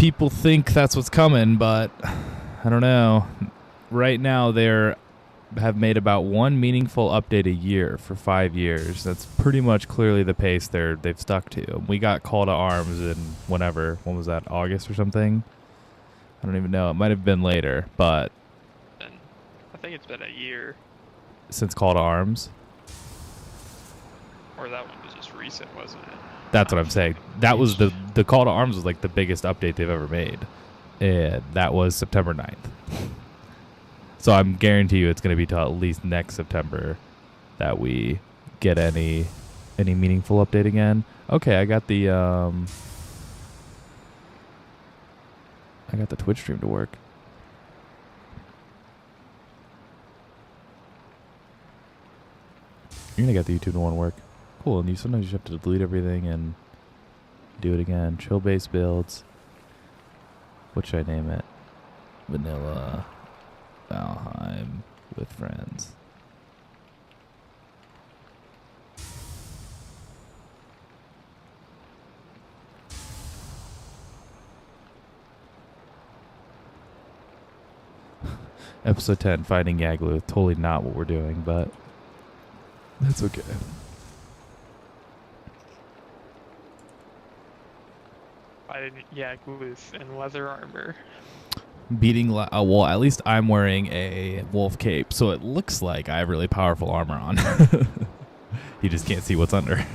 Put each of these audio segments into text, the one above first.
people think that's what's coming, but I don't know. Right now, have made about one meaningful update a year for 5 years. That's pretty much clearly the pace they've stuck to. We got Call to Arms in whenever. When was that? August or something? I don't even know. It might have been later, but I think it's been a year since Call to Arms. Or that one was just recent, wasn't it? That's what I'm saying. That was the Call to Arms was like the biggest update they've ever made, and that was September 9th. So I'm guarantee you it's going to be till at least next September that we get any meaningful update again. Okay, I got the Twitch stream to work. You're gonna get the YouTube one work. Cool, and sometimes you have to delete everything and do it again. Chill base builds. What should I name it? Vanilla Valheim with friends. Episode 10, Finding Yaglu. Totally not what we're doing, but that's okay. Fighting Yagluth in leather armor. Beating, well, at least I'm wearing a wolf cape, so it looks like I have really powerful armor on. You just can't see what's under.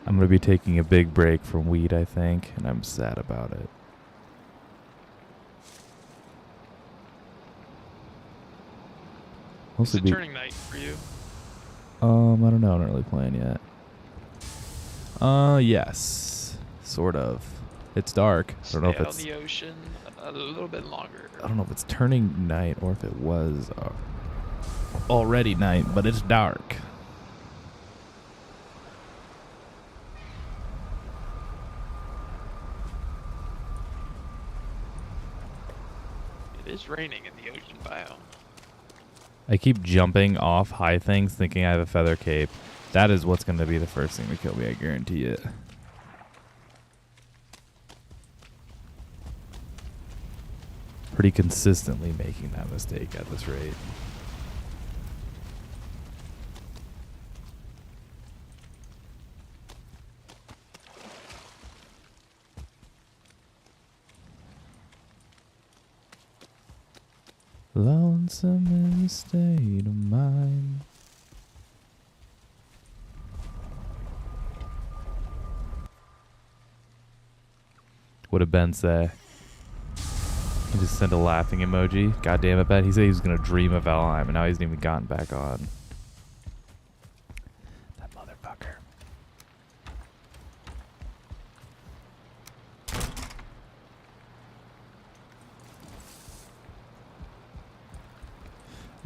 I'm going to be taking a big break from weed, I think, and I'm sad about it. Is it turning night for you? I don't know. I'm not really playing yet. Yes. Sort of. It's dark. I don't know if it's on the ocean a little bit longer. I don't know if it's turning night or if it was already night, but it's dark. It is raining in the ocean biome. I keep jumping off high things thinking I have a feather cape. That is what's going to be the first thing to kill me, I guarantee it. Pretty consistently making that mistake at this rate. Lonesome in the state of mind. What did Ben say? He just sent a laughing emoji. God damn it, Ben. He said he was going to dream of Valheim, and now he hasn't even gotten back on. That motherfucker.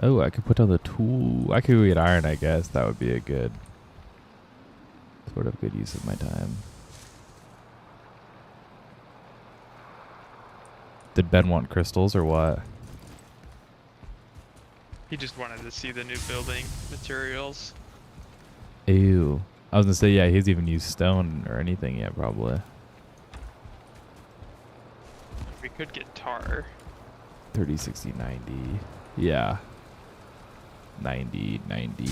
Oh, I could put on the tool. I could go get iron, I guess. That would be a good, sort of good use of my time. Did Ben want crystals or what? He just wanted to see the new building materials. Ew. I was going to say, yeah, he's even used stone or anything yet, probably. We could get tar. 30, 60, 90. Yeah. 90, 90.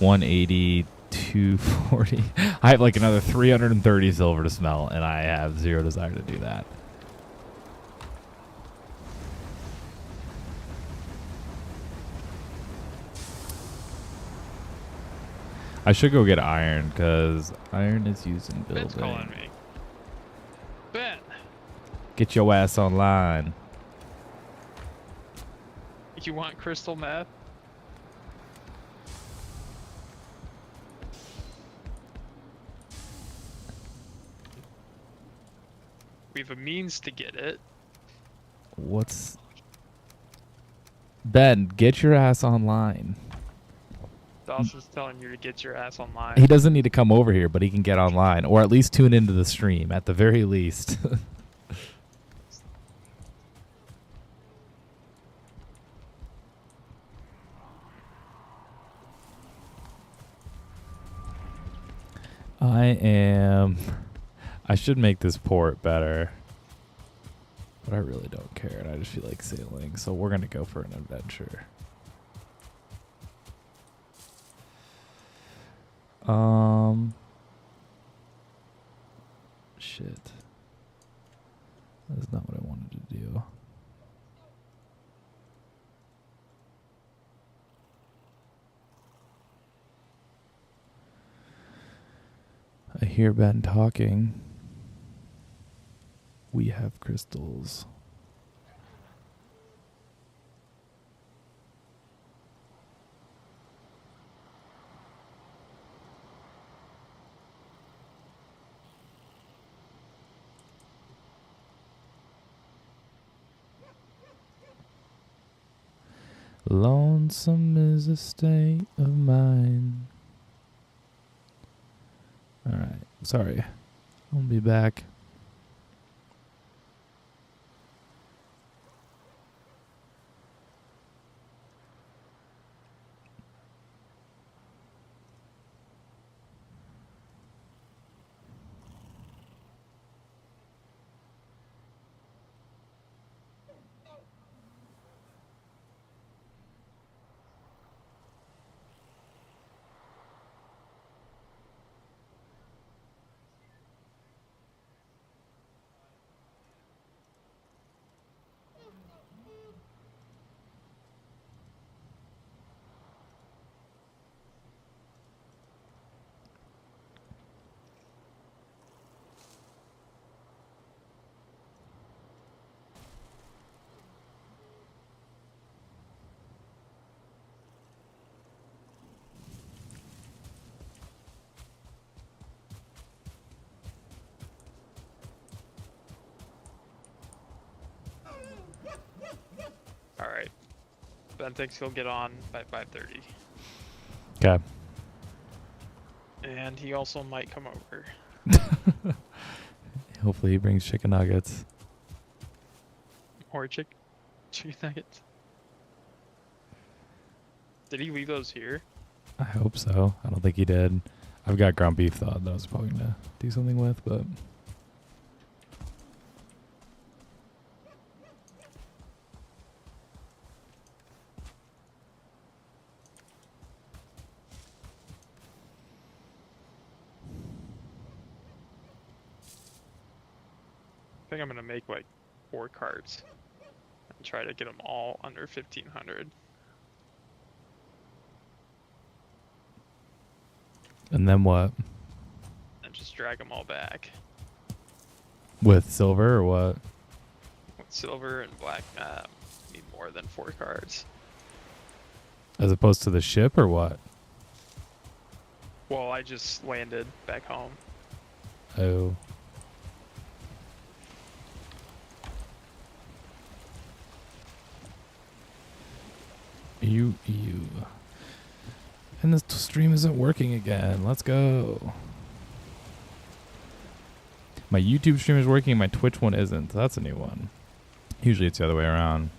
180, 240. I have like another 330 silver to smell, and I have zero desire to do that. I should go get iron, because iron is used in building. Ben's calling me. Ben! Get your ass online. You want crystal meth? We have a means to get it. What's... Ben, get your ass online. Dawson's telling you to get your ass online. He doesn't need to come over here, but he can get online, or at least tune into the stream, at the very least. I should make this port better, but I really don't care, and I just feel like sailing, so we're going to go for an adventure. Shit. That's not what I wanted to do. I hear Ben talking. We have crystals. Lonesome is a state of mind. Alright, sorry. I'll be back. Alright. Ben thinks he'll get on by 5:30. Okay. And he also might come over. Hopefully he brings chicken nuggets. Or chicken nuggets. Did he leave those here? I hope so. I don't think he did. I've got ground beef thawed that I was probably going to do something with, but... I think I'm gonna make like 4 carts and try to get them all under 1,500. And then what? And just drag them all back. With silver or what? With silver and black, need more than 4 carts. As opposed to the ship or what? Well, I just landed back home. Oh. You. And this stream isn't working again. Let's go. My YouTube stream is working, my Twitch one isn't. That's a new one. Usually it's the other way around.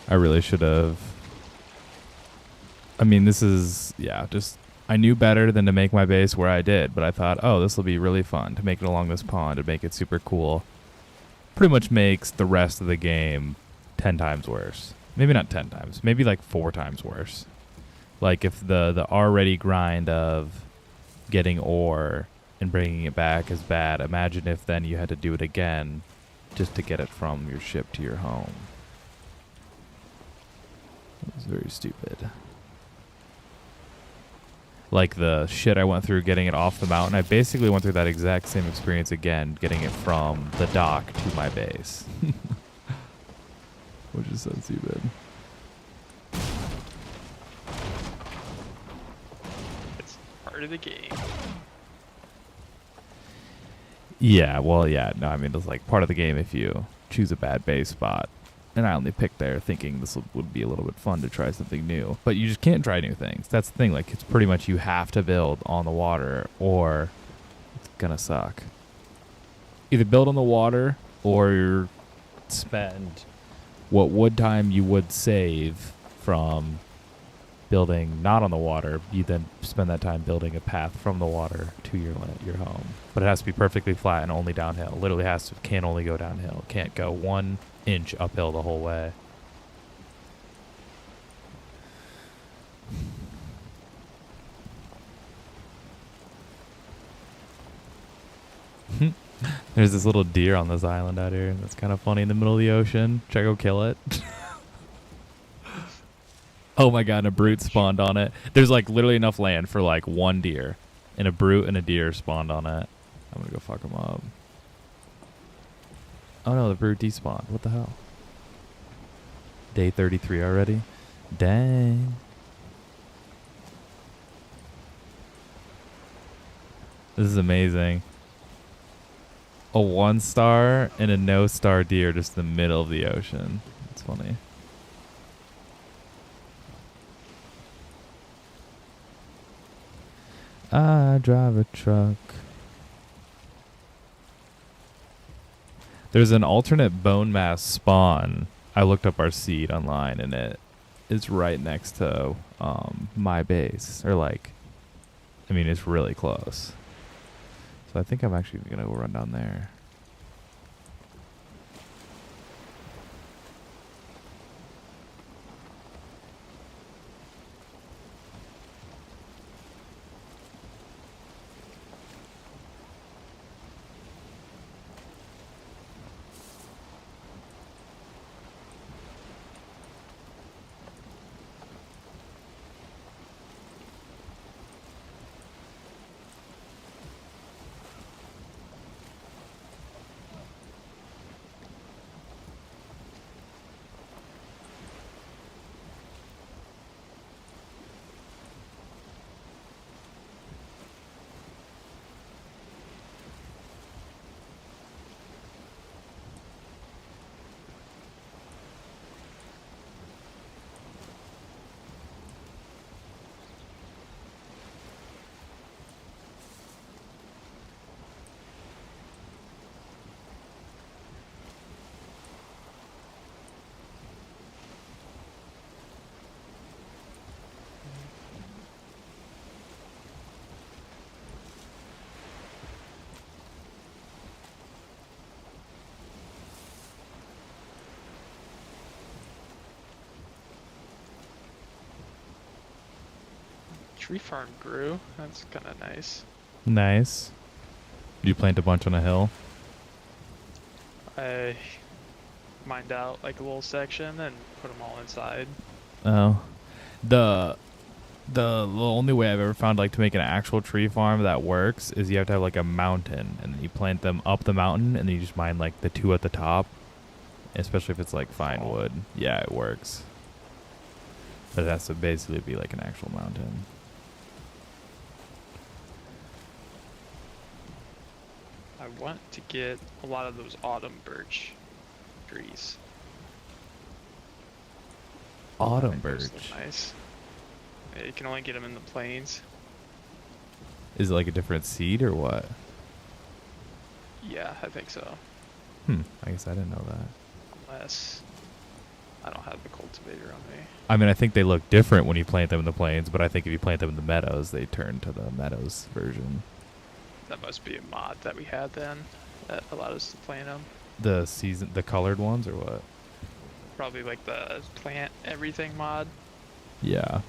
I really should have. I mean, this is, just, I knew better than to make my base where I did, but I thought, oh, this will be really fun to make it along this pond and make it super cool. Pretty much makes the rest of the game 10 times worse. Maybe not 10 times, maybe like 4 times worse. Like if the already grind of getting ore and bringing it back is bad, imagine if then you had to do it again just to get it from your ship to your home. It was very stupid. Like the shit I went through getting it off the mountain, I basically went through that exact same experience again, getting it from the dock to my base. Which is so stupid. part of the game. Yeah, well, yeah. No, I mean, it's like part of the game if you choose a bad base spot. And I only picked there thinking this would be a little bit fun to try something new. But you just can't try new things. That's the thing. Like, it's pretty much you have to build on the water or it's going to suck. Either build on the water or spend what wood time you would save from building not on the water. You then spend that time building a path from the water to your home. But it has to be perfectly flat and only downhill. Literally can only go downhill. Can't go 1 inch uphill the whole way. There's this little deer on this island out here. That's kind of funny in the middle of the ocean. Should I go kill it? Oh my god, and a brute spawned on it. There's like literally enough land for like 1 deer. And a brute and a deer spawned on it. I'm gonna go fuck them up. Oh no, the brute despawned. What the hell? Day 33 already? Dang. This is amazing. A 1-star and a no-star deer just in the middle of the ocean. That's funny. I drive a truck. There's an alternate bone mass spawn. I looked up our seed online and it is right next to my base. Or like, I mean, it's really close. So I think I'm actually going to go run down there. Tree farm grew. That's kind of nice. Nice. You plant a bunch on a hill? I mined out like a little section and put them all inside. Oh. The only way I've ever found like to make an actual tree farm that works is you have to have like a mountain and then you plant them up the mountain and then you just mine like the 2 at the top. Especially if it's like fine wood. Yeah, it works. But it has to basically be like an actual mountain. I want to get a lot of those autumn birch trees. Autumn Those birch. look nice. Yeah, you can only get them in the plains. Is it like a different seed or what? Yeah, I think so. I guess I didn't know that. Unless I don't have the cultivator on me. I mean, I think they look different when you plant them in the plains, but I think if you plant them in the meadows, they turn to the meadows version. That must be a mod that we had then that allowed us to plant them. The colored ones or what? Probably like the plant everything mod. Yeah.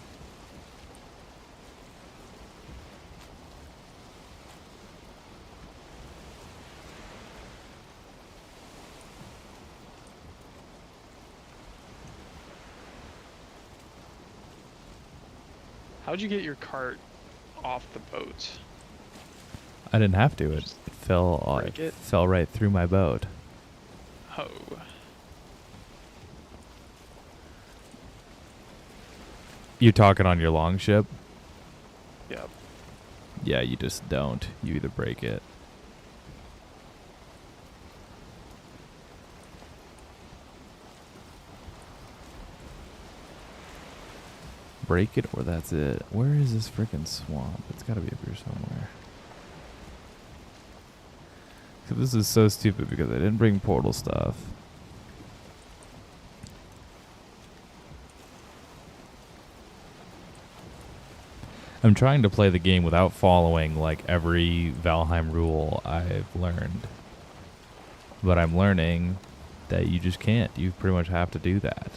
How'd you get your cart off the boat? I didn't have to. It break it? fell right through my boat. Oh. You talking on your long ship? Yep. Yeah, you just don't. You either break it. Break it or that's it. Where is this freaking swamp? It's gotta be up here somewhere. This is so stupid because I didn't bring portal stuff. I'm trying to play the game without following like every Valheim rule I've learned. But I'm learning that you just can't. You pretty much have to do that.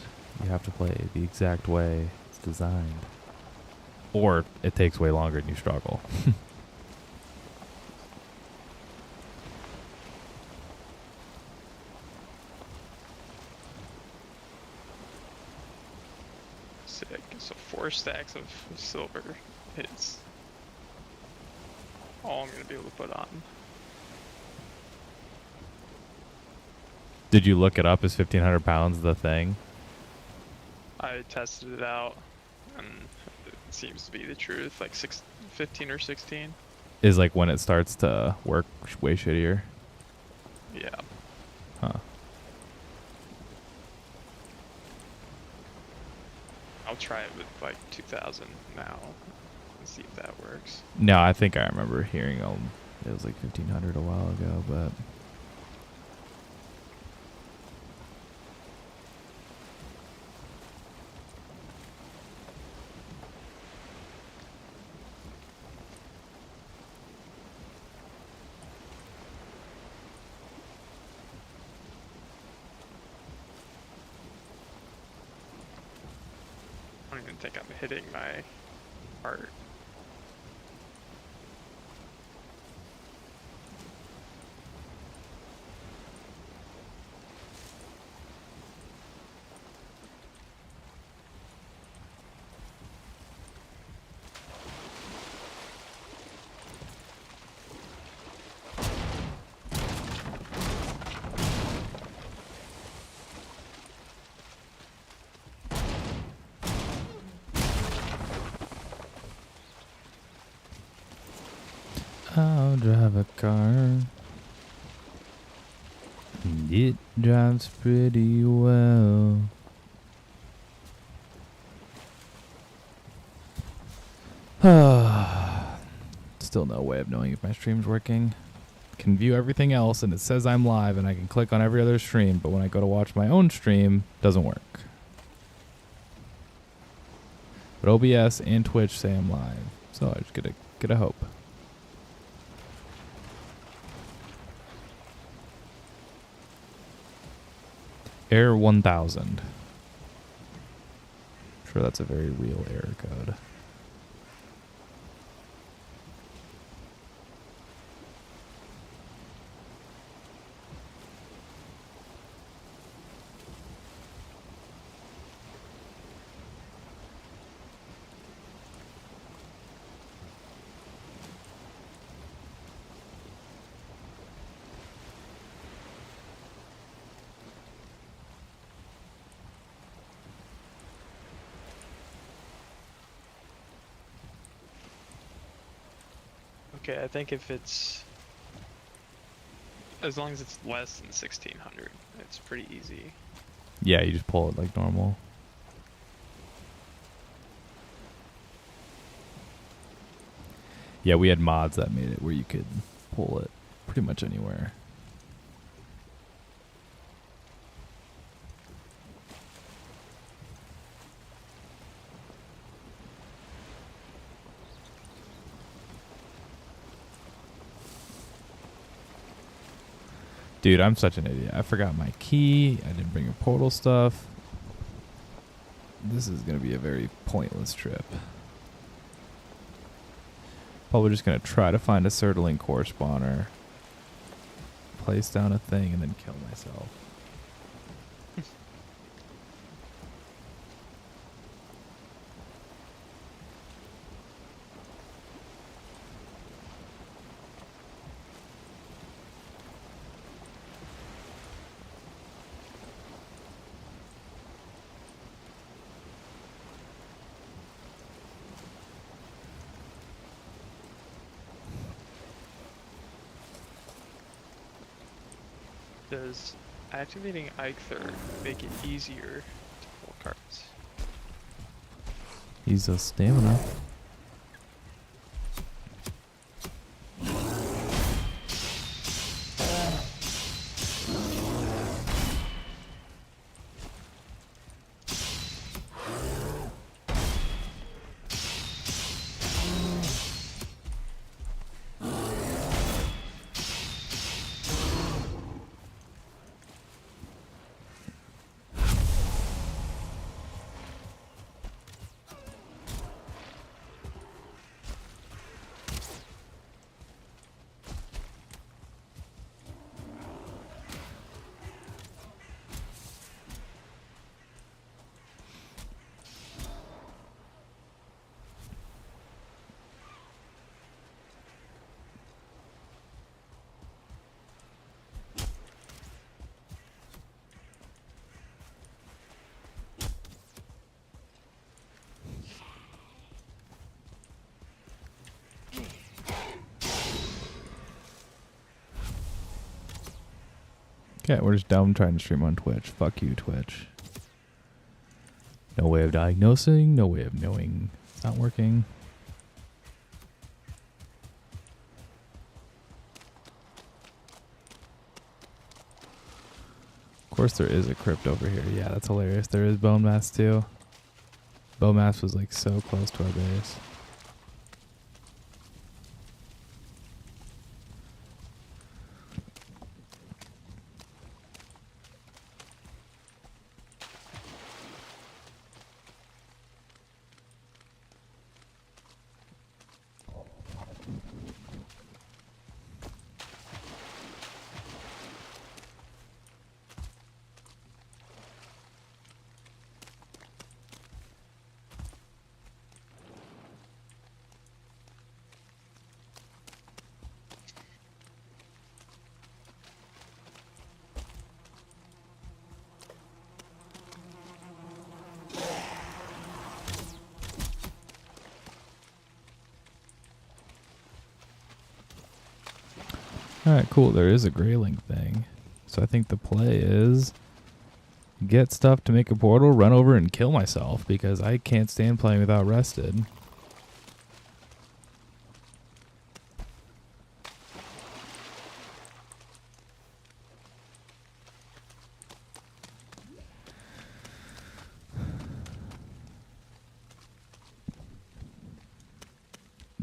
You have to play the exact way it's designed. Or it takes way longer and you struggle. Sick. So 4 stacks of silver is all I'm gonna be able to put on. Did you look it up? Is 1,500 pounds the thing? I tested it out, and it seems to be the truth. Like 15 or 16. Is like when it starts to work way shittier? Yeah. Huh. I'll try it with like 2,000 now and see if that works. No, I think I remember hearing it was like 1,500 a while ago, but I don't even think I'm hitting my heart. I'll drive a car. It drives pretty well. Still no way of knowing if my stream's working. Can view everything else and it says I'm live and I can click on every other stream, but when I go to watch my own stream, it doesn't work. But OBS and Twitch say I'm live, so I just get a hope. Error 1000. I'm sure that's a very real error code. Okay, I think if it's, as long as it's less than 1,600, it's pretty easy. Yeah, you just pull it like normal. Yeah, we had mods that made it where you could pull it pretty much anywhere. Dude, I'm such an idiot. I forgot my key. I didn't bring your portal stuff. This is going to be a very pointless trip. Probably just going to try to find a Certling core spawner. Place down a thing and then kill myself. Does activating Eikthyr make it easier to pull cards? He's a stamina. Okay, we're just down trying to stream on Twitch. Fuck you, Twitch. No way of diagnosing, no way of knowing. It's not working. Of course there is a crypt over here. Yeah, that's hilarious. There is bone mass too. Bone mass was like so close to our base. Alright, cool. There is a Greyling thing. So I think the play is get stuff to make a portal, run over and kill myself because I can't stand playing without rested.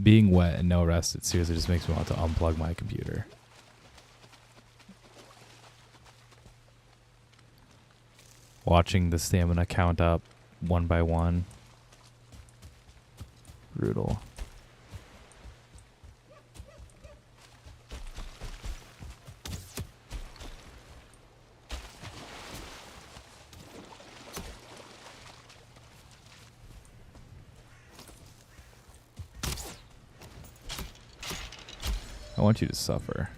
Being wet and no rested seriously just makes me want to unplug my computer. Watching the stamina count up one by one. Brutal. I want you to suffer.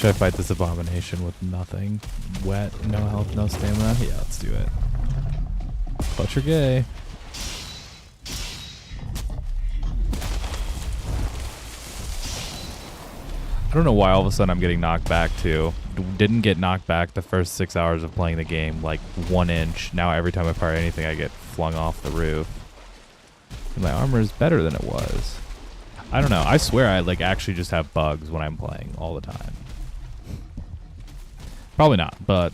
Should I fight this abomination with nothing? Wet, no health, no stamina? Yeah, let's do it. Clutch or gay. I don't know why all of a sudden I'm getting knocked back too. Didn't get knocked back the first 6 hours of playing the game, like 1 inch. Now every time I fire anything, I get flung off the roof. And my armor is better than it was. I don't know. I swear I like actually just have bugs when I'm playing all the time. Probably not, but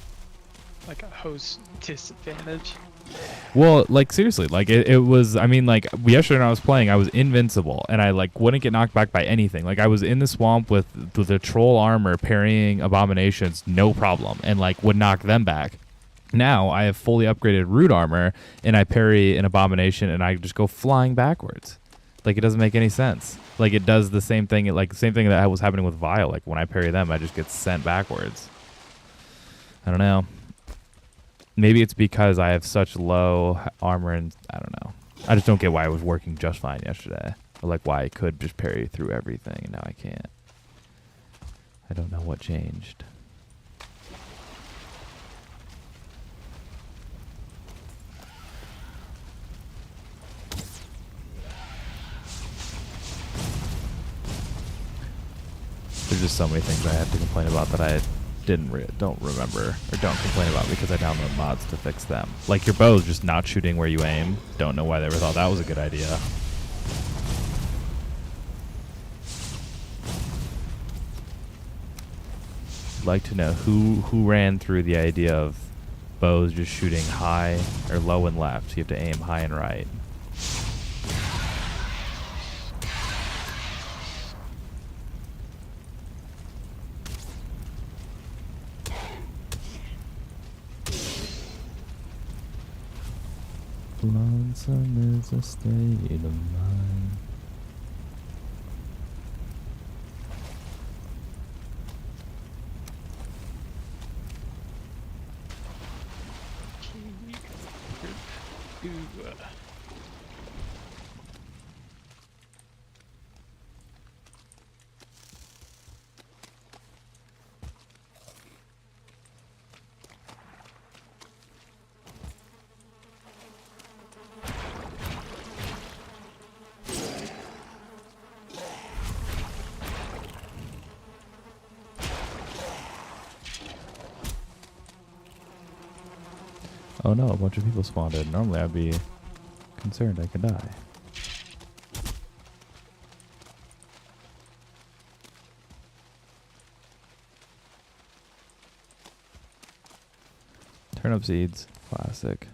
Like a host disadvantage. well, like seriously, like it was. I mean, like yesterday when I was playing, I was invincible, and I like wouldn't get knocked back by anything. Like I was in the swamp with the troll armor parrying abominations, no problem, and like would knock them back. Now I have fully upgraded root armor, and I parry an abomination, and I just go flying backwards. Like it doesn't make any sense. Like it does the same thing. Like the same thing that was happening with Vile. Like when I parry them, I just get sent backwards. I don't know. Maybe it's because I have such low armor, and I don't know. I just don't get why it was working just fine yesterday. Or like why I could just parry through everything, and now I can't. I don't know what changed. There's just so many things I have to complain about that I don't remember or don't complain about because I download mods to fix them. Like your bow's just not shooting where you aim. Don't know why they ever thought that was a good idea. I'd like to know who ran through the idea of bows just shooting high or low and left. So you have to aim high and right. Lonesome is a state of mind. Oh no, a bunch of people spawned in. Normally I'd be concerned I could die. Turnip seeds, classic.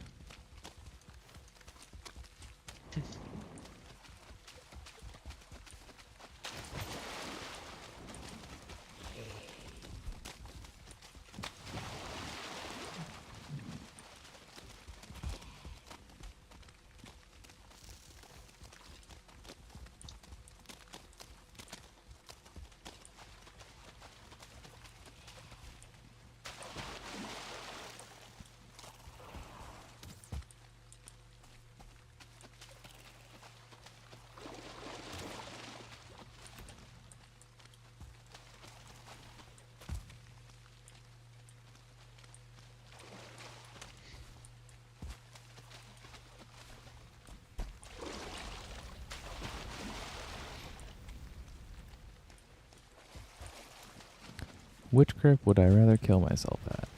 Which crypt would I rather kill myself at?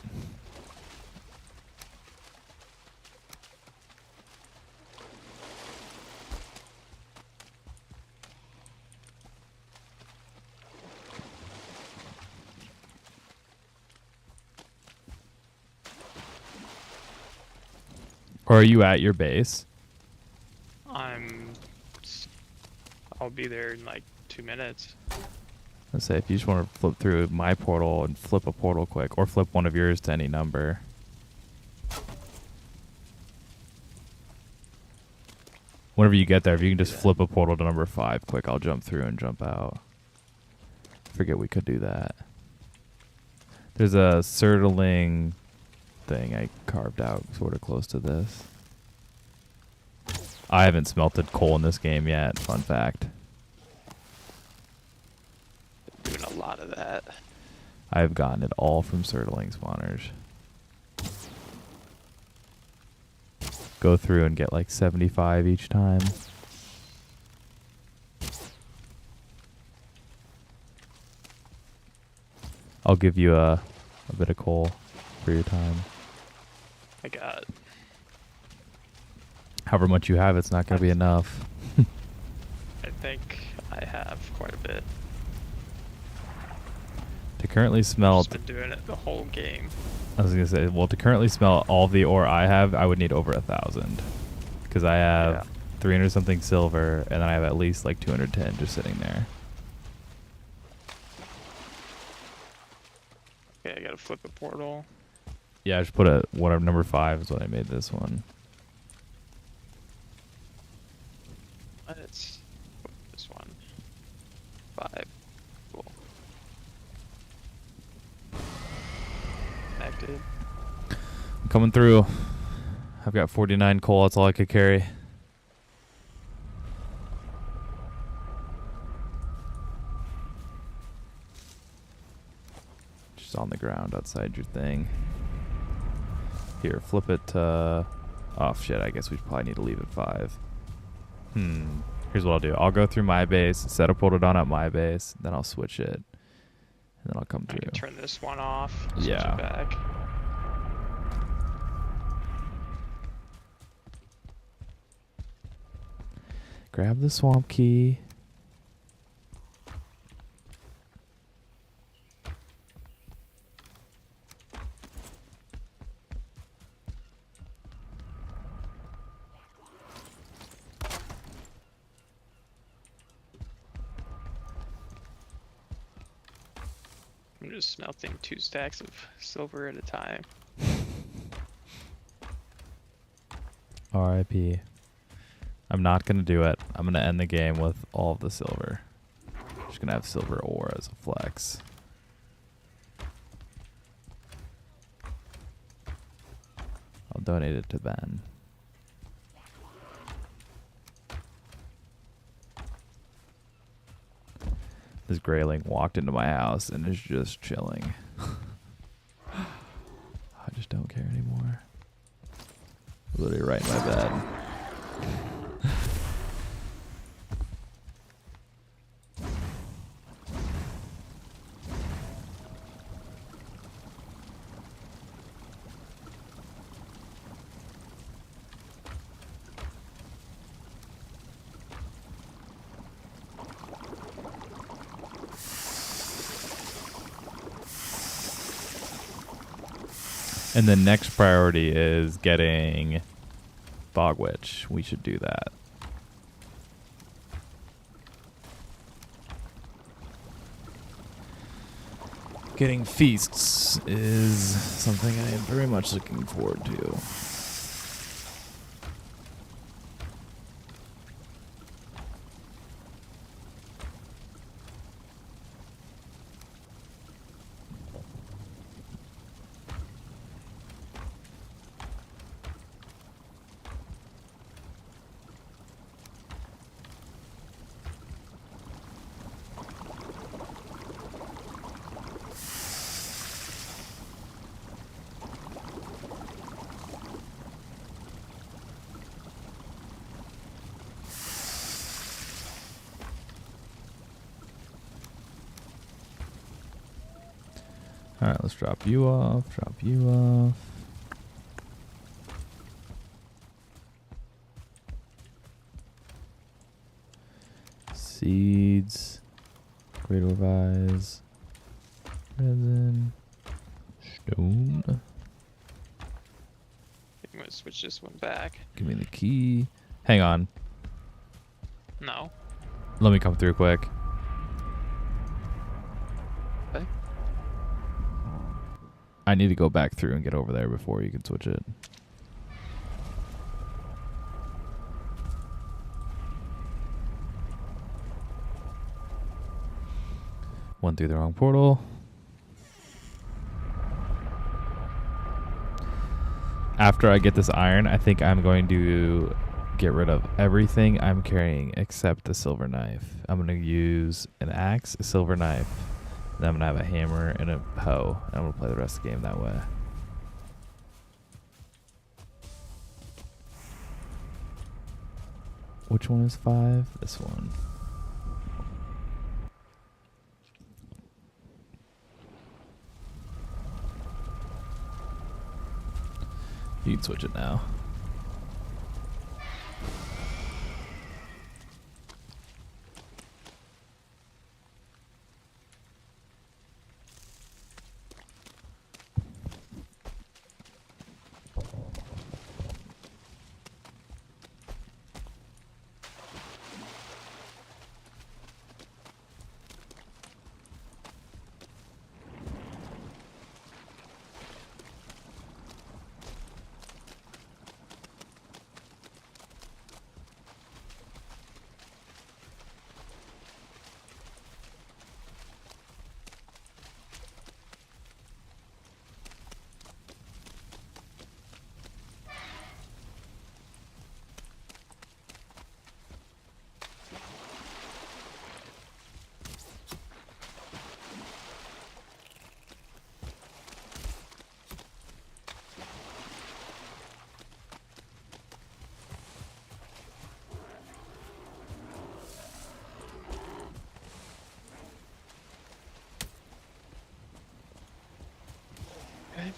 Or are you at your base? I'll be there in like 2 minutes. Let's say if you just want to flip through my portal and flip a portal quick, or flip one of yours to any number. Whenever you get there, if you can just flip a portal to number 5 quick, I'll jump through and jump out. I forget we could do that. There's a Surtling thing I carved out sort of close to this. I haven't smelted coal in this game yet, fun fact. Doing a lot of that. I've gotten it all from Surtling spawners. Go through and get like 75 each time. I'll give you a bit of coal for your time. I got. However much you have, it's not going to be enough. I think I have quite a bit. To currently smelt, Just been doing it the whole game. I was going to say, well, to currently smelt all the ore I have, I would need over 1,000. Because I have 300 something silver, and then I have at least like 210 just sitting there. Okay, I gotta flip a portal. Yeah, I just put a whatever number 5 is what I made this one. Let's put this one. 5. Cool. Connected. I'm coming through. I've got 49 coal. That's all I could carry. Just on the ground outside your thing. Here, flip it to... Oh, shit. I guess we probably need to leave at 5. Here's what I'll do. I'll go through my base, set a portal down at my base, then I'll switch it. And then I'll come I through. can turn this one off. Switch Yeah. it back. Grab the swamp key. I'm just smelting 2 stacks of silver at a time. R.I.P. I'm not going to do it. I'm going to end the game with all of the silver. Just going to have silver ore as a flex. I'll donate it to Ben. This grayling walked into my house and is just chilling. I just don't care anymore. Literally right in my bed. And the next priority is getting Bog Witch. We should do that. Getting feasts is something I am very much looking forward to. Alright, let's drop you off, drop you off. Seeds, great vise, resin, stone. I'm gonna switch this one back. Give me the key. Hang on. No. Let me come through quick. Okay. I need to go back through and get over there before you can switch it. Went through the wrong portal. After I get this iron, I think I'm going to get rid of everything I'm carrying except the silver knife. I'm going to use an axe, a silver knife. Then I'm going to have a hammer and a hoe. And I'm going to play the rest of the game that way. Which one is 5? This one. You can switch it now. Okay.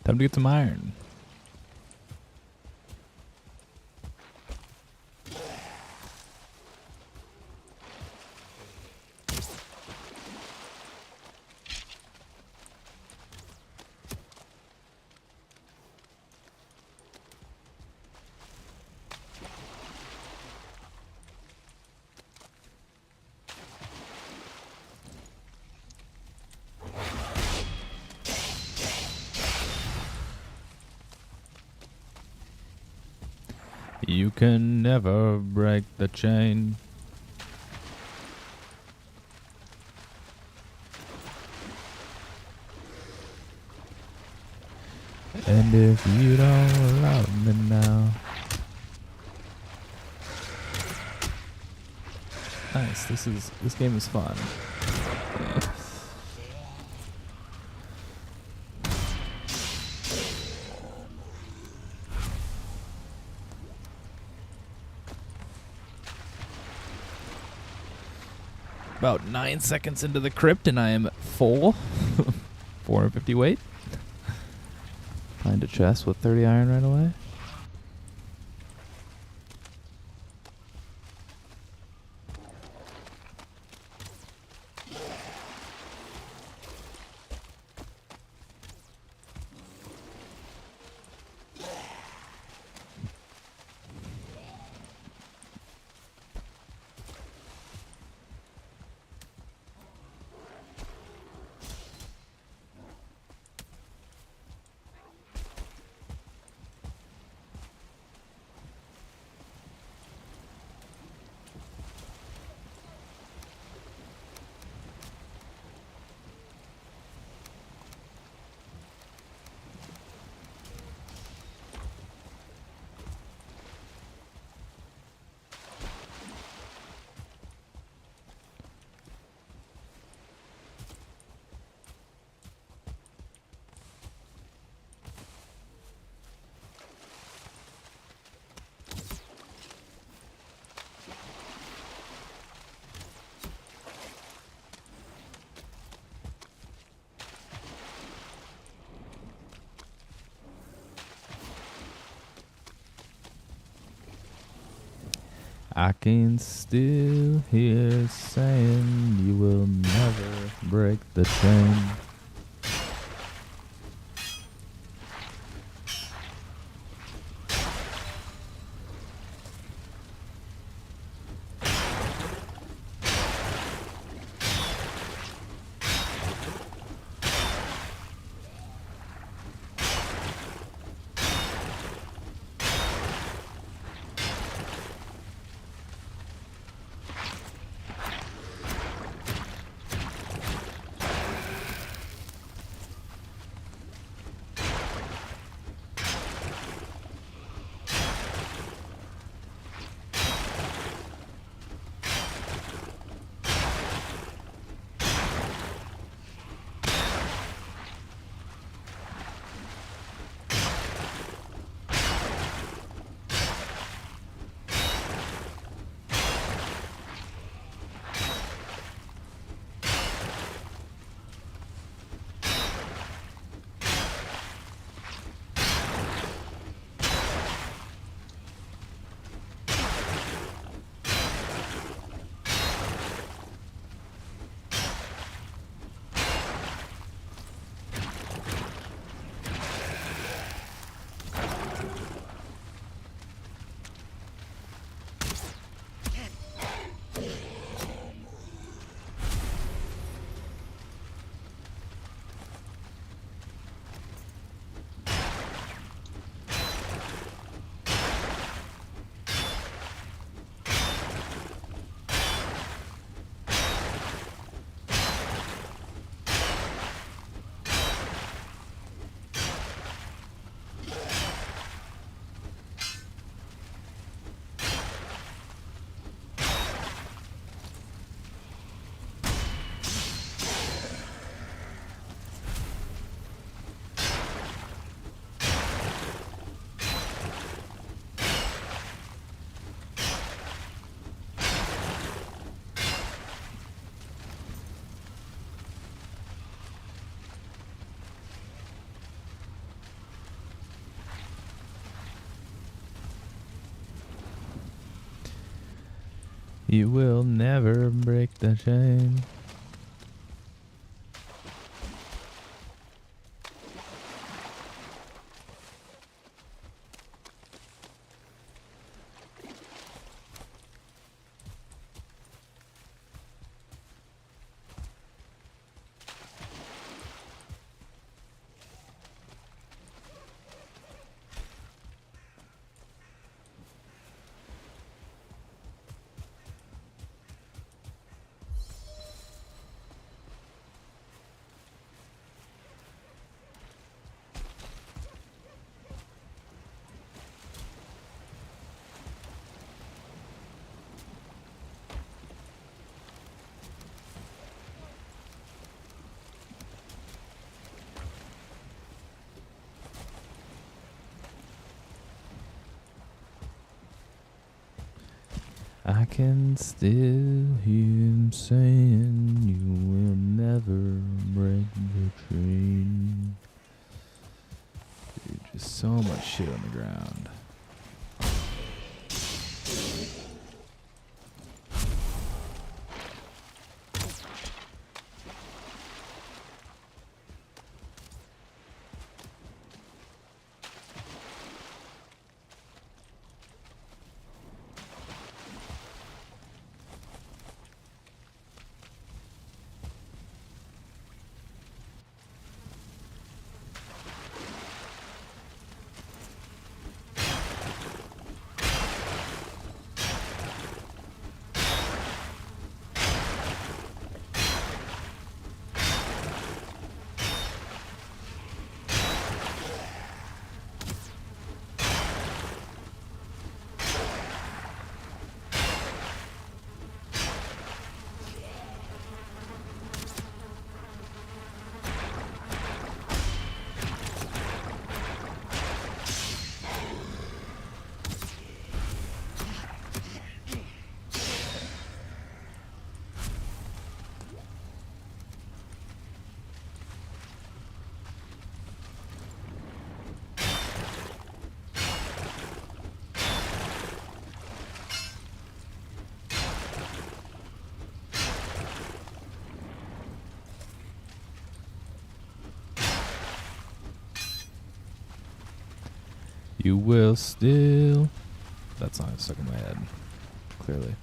Time to get some iron. You can never break the chain. And if you don't love me now. Nice. This game is fun. About 9 seconds into the crypt and I am full. 450 weight. Find a chest with 30 iron right away. I can still hear saying you will never break the chain. You will never break the chain. I can still hear him saying you will never break the chain. Dude, just so much shit on the ground. You will still. That song is stuck in my head. Clearly.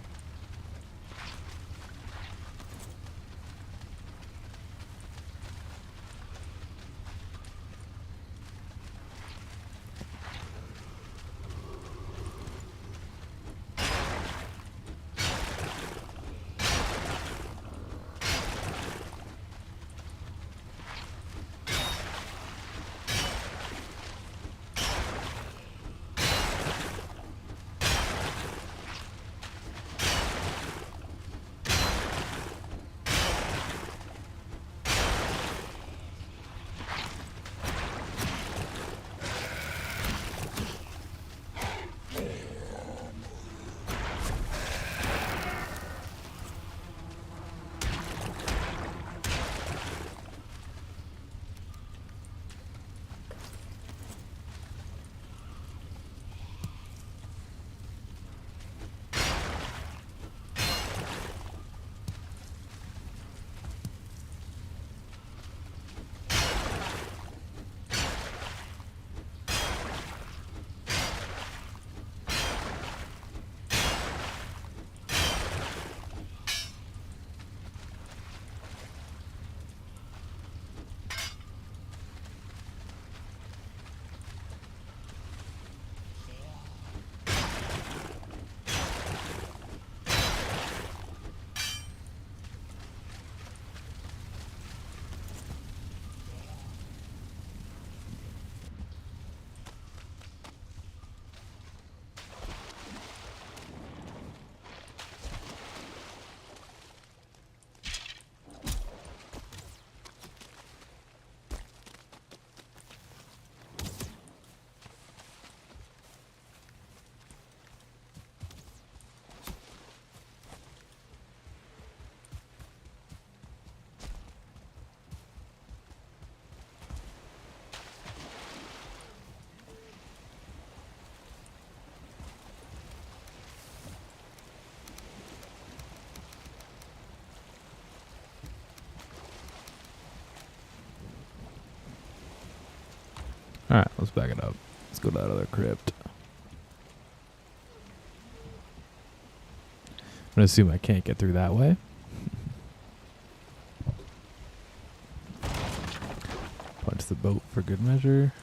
Alright, let's back it up. Let's go to that other crypt. I'm gonna assume I can't get through that way. Punch the boat for good measure.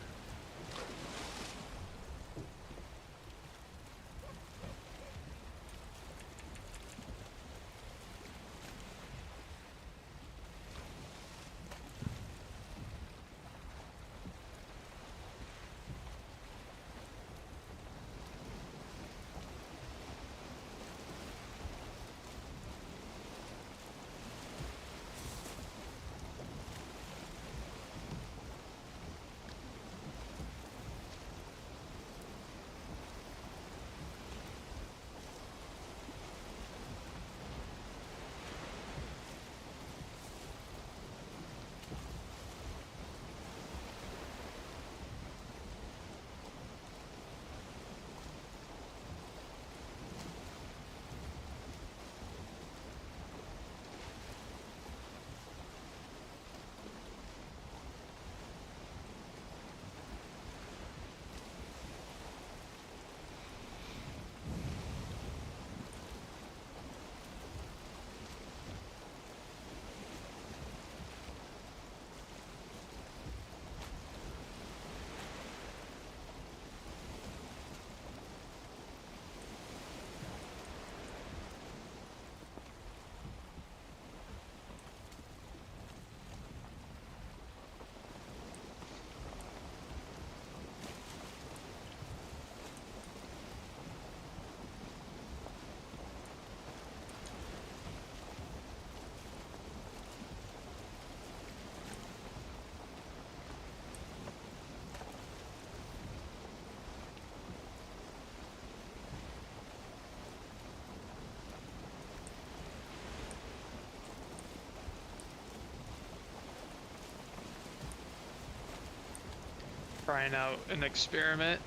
Trying out an experiment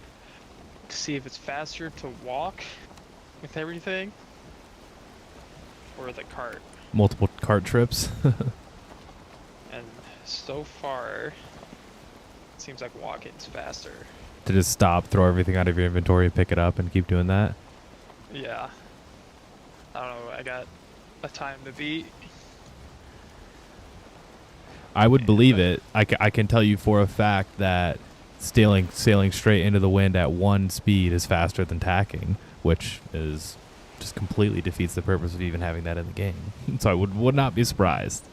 to see if it's faster to walk with everything or the cart. Multiple cart trips. And so far, it seems like walking's faster. To just stop, throw everything out of your inventory, pick it up, and keep doing that? Yeah. I don't know. I got a time to beat. I would believe it. I can tell you for a fact that sailing straight into the wind at 1 speed is faster than tacking, which is just completely defeats the purpose of even having that in the game. So I would not be surprised.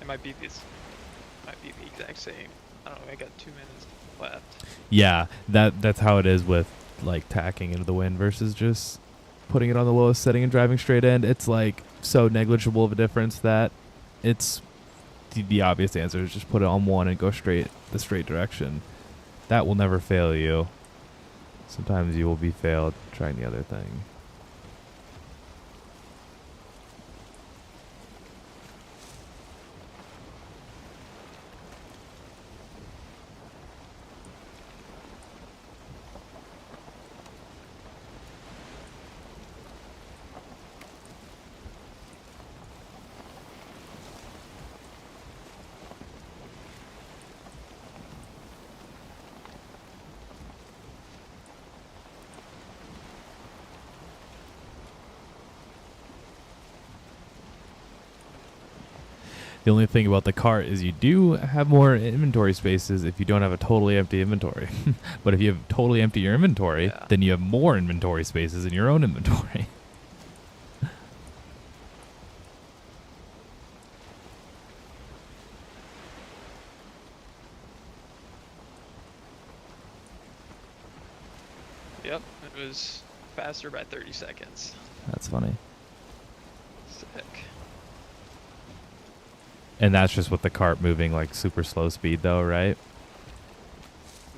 It might be the exact same. I don't know. I got 2 minutes left. Yeah, that's how it is with like tacking into the wind versus just putting it on the lowest setting and driving straight in. It's like so negligible of a difference that it's the obvious answer is just put it on 1 and go the straight direction. That will never fail you. Sometimes you will be failed trying the other thing. The only thing about the cart is you do have more inventory spaces if you don't have a totally empty inventory. But if you have totally empty your inventory, then you have more inventory spaces in your own inventory. Yep, it was faster by 30 seconds. That's funny. Sick. And that's just with the cart moving like super slow speed though, right?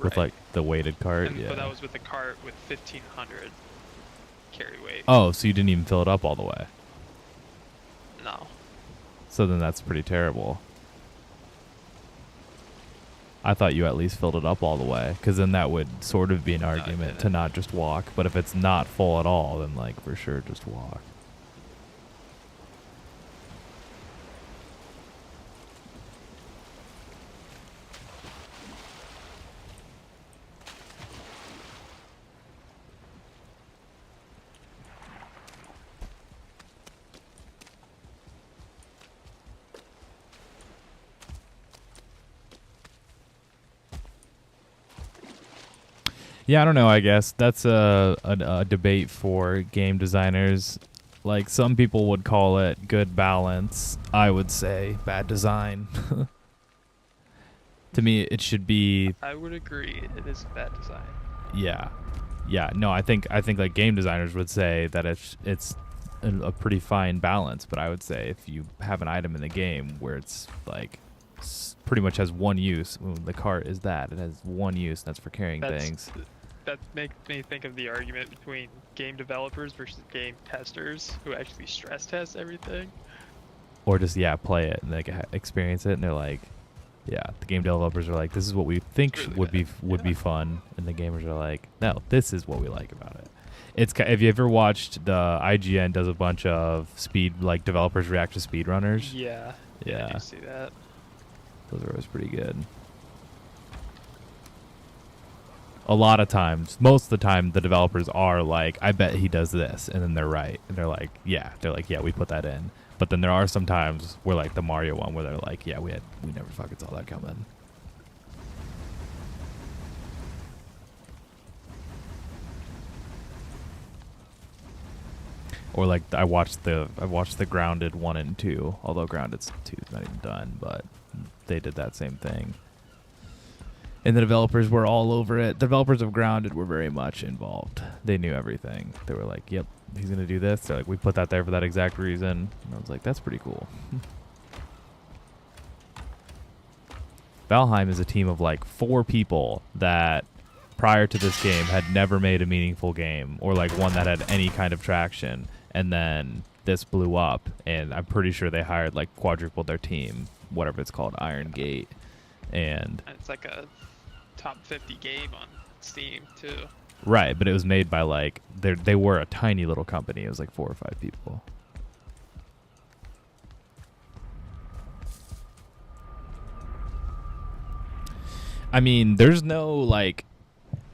With like the weighted cart, and, yeah. But that was with the cart with 1,500 carry weight. Oh, so you didn't even fill it up all the way. No. So then that's pretty terrible. I thought you at least filled it up all the way, because then that would sort of be an argument to not just walk. But if it's not full at all, then like for sure just walk. Yeah, I don't know. I guess that's a debate for game designers. Like some people would call it good balance. I would say bad design. To me, it should be. I would agree. It is bad design. Yeah, yeah. No, I think like game designers would say that it's a pretty fine balance. But I would say if you have an item in the game where it's like pretty much has one use, the cart is that it has one use, and that's for carrying things. That makes me think of the argument between game developers versus game testers who actually stress test everything. Or just play it and like experience it, and they're like, yeah, the game developers are like, this is what we think really would be fun, and the gamers are like, no, this is what we like about it. It's have you ever watched the IGN does a bunch of like developers react to speedrunners? Yeah, I do see that. Those are always pretty good. A lot of times, most of the time, the developers are like, I bet he does this, and then they're right, and they're like, yeah, we put that in. But then there are some times where like the Mario one where they're like, yeah, we never fucking saw that coming. Or like I watched the Grounded 1 and 2, although Grounded 2 is not even done, but they did that same thing. And the developers were all over it. The developers of Grounded were very much involved. They knew everything. They were like, yep, he's going to do this. They're like, we put that there for that exact reason. And I was like, that's pretty cool. Valheim is a team of like 4 people that prior to this game had never made a meaningful game or like one that had any kind of traction. And then this blew up, and I'm pretty sure they hired like quadrupled their team, whatever it's called, Iron Gate. And it's like a top 50 game on Steam too. Right, but it was made by like they were a tiny little company. It was like 4 or 5 people. I mean, there's no like.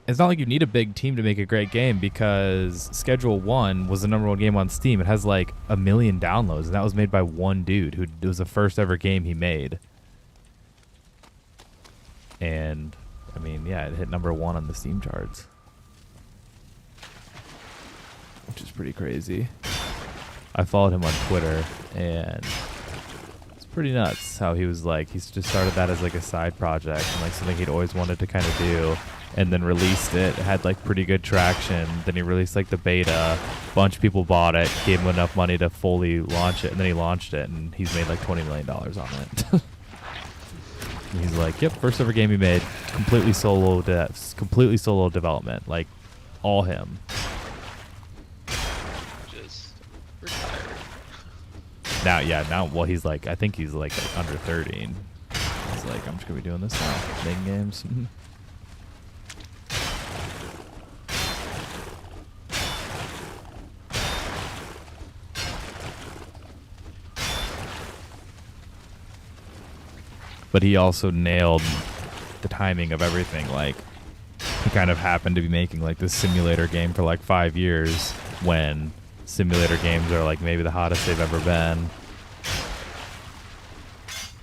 It's not like you need a big team to make a great game because Schedule 1 was the #1 game on Steam. It has like 1 million downloads, and that was made by one dude who it was the first ever game he made. And I mean, yeah, it hit #1 on the Steam charts, which is pretty crazy. I followed him on Twitter, and it's pretty nuts how he was like, he's just started that as like a side project and like something he'd always wanted to kind of do. And then released it, had like pretty good traction. Then he released like the beta. A bunch of people bought it, gave him enough money to fully launch it, and then he launched it, and he's made like $20 million on it. And he's like, yep, first ever game he made, completely solo development, like all him. Just retired. Now, well, he's like, I think he's like under 30. He's like, I'm just gonna be doing this now, making games. But he also nailed the timing of everything. Like, he kind of happened to be making like this simulator game for like 5 years when simulator games are like maybe the hottest they've ever been.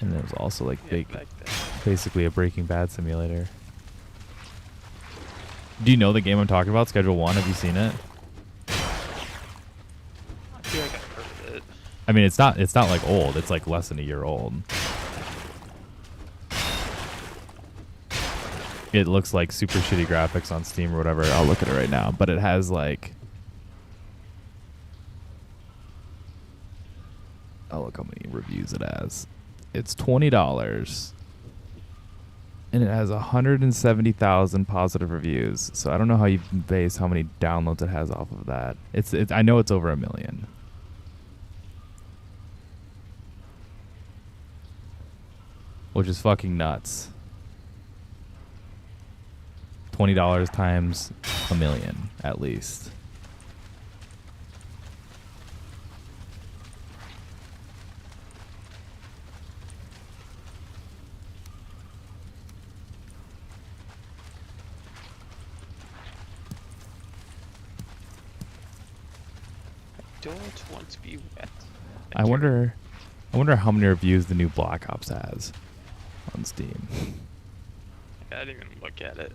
And it was also like basically a Breaking Bad simulator. Do you know the game I'm talking about, Schedule 1? Have you seen it? I feel like I've heard of it. I mean, it's not like old. It's like less than a year old. It looks like super shitty graphics on Steam or whatever. I'll look at it right now. But it has like... Oh, look how many reviews it has. It's $20. And it has 170,000 positive reviews. So I don't know how you base how many downloads it has off of that. It's I know it's over 1 million. Which is fucking nuts. $20 times 1 million, at least. Don't want to be wet. I wonder how many reviews the new Black Ops has on Steam. I didn't even look at it.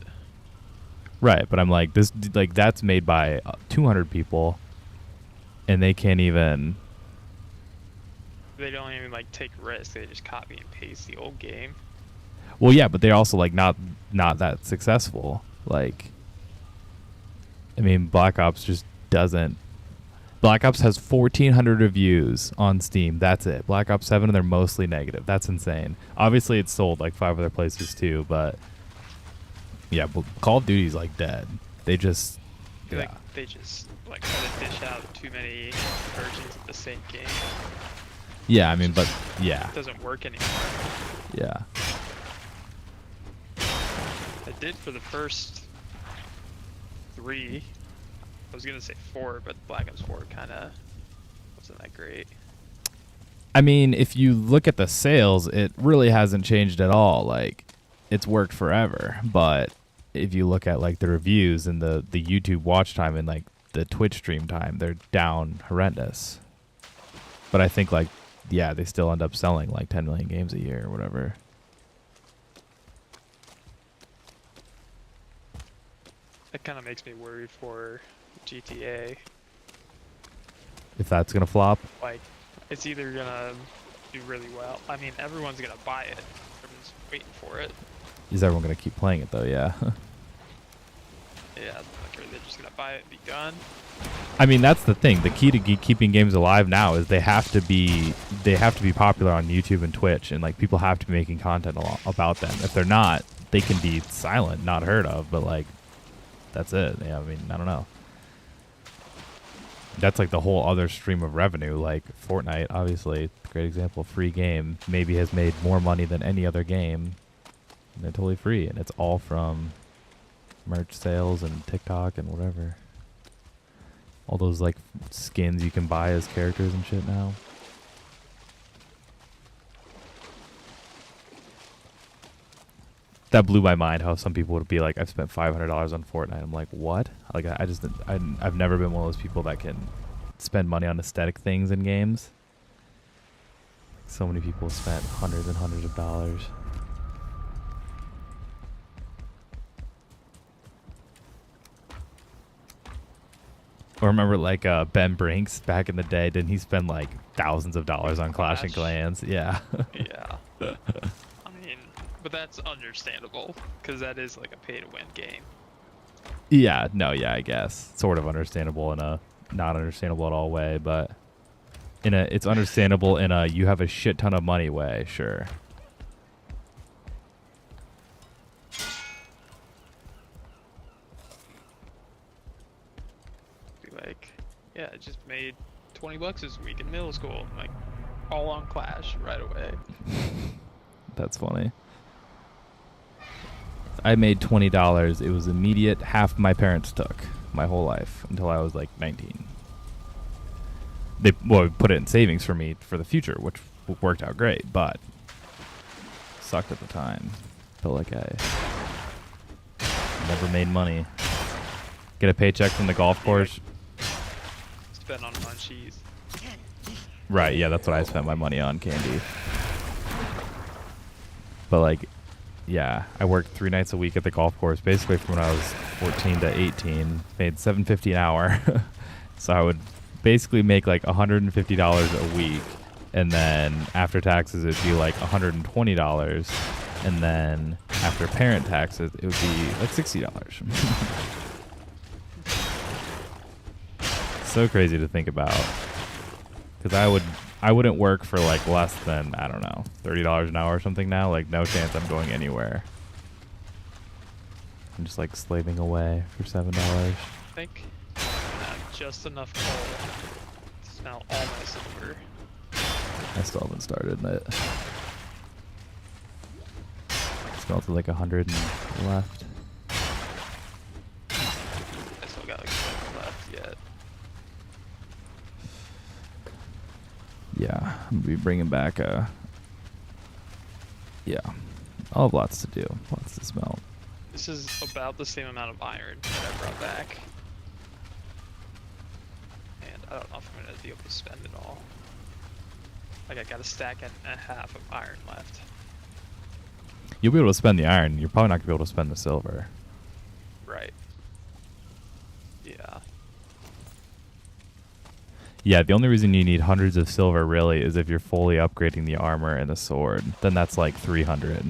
Right, but I'm like, this, like, that's made by 200 people, and they can't even. They don't even like take risks. They just copy and paste the old game. Well, yeah, but they're also like not that successful. Like, I mean, Black Ops just doesn't. Black Ops has 1,400 reviews on Steam. That's it. Black Ops 7, they're mostly negative. That's insane. Obviously, it's sold like 5 other places too, but yeah, but Call of Duty's like dead. They just, Like, they just like try to dish out too many versions of the same game. Yeah, I mean, but yeah, It doesn't work anymore. yeah. It did for the first 3. I was gonna say 4, but Black Ops 4 kind of wasn't that great. I mean, if you look at the sales, it really hasn't changed at all. Like, it's worked forever. But if you look at like the reviews and the YouTube watch time and like the Twitch stream time, they're down horrendous. But I think like, yeah, they still end up selling like 10 million games a year or whatever. That kind of makes me worried for GTA. If that's gonna flop. Like, it's either gonna do really well. I mean, everyone's gonna buy it. Everyone's waiting for it. Is everyone gonna keep playing it though? Yeah. Yeah, like, are they just gonna buy it and be done? I mean, that's the thing. The key to keeping games alive now is they have to be popular on YouTube and Twitch, and like people have to be making content about them. If they're not, they can be silent, not heard of. But like, that's it. Yeah, I mean, I don't know. That's like the whole other stream of revenue. Like Fortnite, obviously, great example. Free game, maybe has made more money than any other game. And they're totally free, and it's all from merch sales and TikTok and whatever. All those like skins you can buy as characters and shit now. that blew my mind how some people would be like, I've spent $500 on Fortnite. I'm like, what? Like, I've never been one of those people that can spend money on aesthetic things in games. So many people spent hundreds and hundreds of dollars. Or remember, like, Ben Brinks back in the day, didn't he spend like thousands of dollars on Clash and Clans? Yeah. Yeah. I mean, but that's understandable because that is like a pay-to-win game. Yeah, no, yeah, I guess. Sort of understandable in a not understandable at all way, but it's understandable in a you have a shit ton of money way, sure. Be like, yeah, I just made $20 this week in middle school. I'm like, all on Clash right away. That's funny. I made $20. It was immediate. Half my parents took my whole life until I was like 19. They put it in savings for me for the future, which worked out great, but sucked at the time. Felt like I never made money. Get a paycheck from the golf course. Spend on munchies. Right, yeah, that's what I spent my money on, candy. But like, yeah, I worked 3 nights a week at the golf course, basically from when I was 14 to 18. Made $7.50 an hour, so I would basically make like $150 a week, and then after taxes it'd be like $120, and then after parent taxes it would be like $60. So crazy to think about, because I wouldn't work for like less than, I don't know, $30 an hour or something now. Like, no chance I'm going anywhere. I'm just like slaving away for $7. I think I have just enough coal to smell all my silver. I still haven't started it. Smells like 100 left. I still got like 7 left yet. Yeah, I'm gonna be bringing back yeah, I'll have lots to do, lots to smelt. This is about the same amount of iron that I brought back. And I don't know if I'm going to be able to spend it all. Like, I got a stack and a half of iron left. You'll be able to spend the iron, you're probably not gonna be able to spend the silver. Right. Yeah. Yeah, the only reason you need hundreds of silver really is if you're fully upgrading the armor and the sword. Then that's like 300.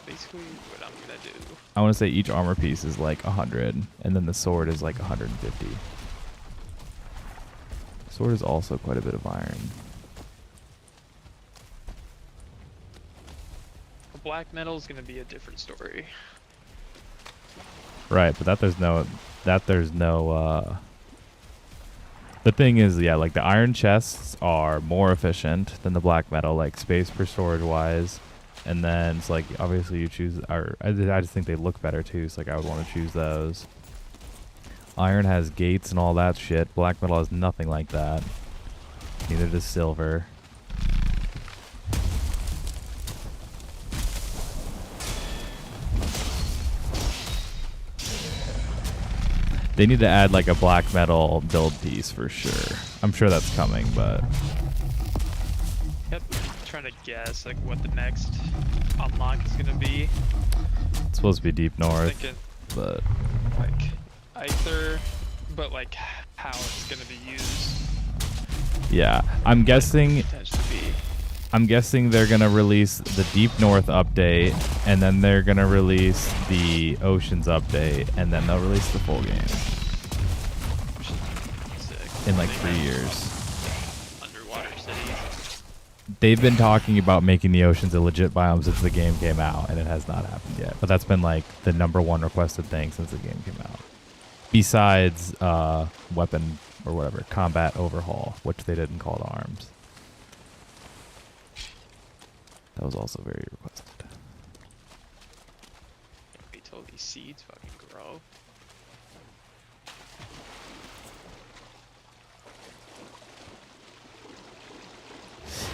Basically what I'm gonna do. I want to say each armor piece is like 100, and then the sword is like 150. Sword is also quite a bit of iron. The black metal is gonna be a different story. Right, but there's no the thing is, yeah, like the iron chests are more efficient than the black metal, like space per storage wise. And then it's like, obviously you choose, or I just think they look better too, so like I would want to choose those. Iron has gates and all that shit. Black metal has nothing like that. Neither does silver. They need to add like a black metal build piece for sure. I'm sure that's coming, but Yep. Trying to guess like what the next unlock is gonna be. it's supposed to be Deep North. Thinking But like Aether, but like how it's gonna be used. yeah, I'm guessing Potentially be. I'm guessing they're gonna release the Deep North update, and then they're gonna release the Oceans update, and then they'll release the full game Sick. in like They 3 might- years. Underwater cities. They've been talking about making the oceans a legit biome since the game came out, and it has not happened yet. But that's been like the #1 requested thing since the game came out. Besides weapon or whatever, combat overhaul, which they didn't call to arms. That was also very requested. Wait till these seeds fucking grow.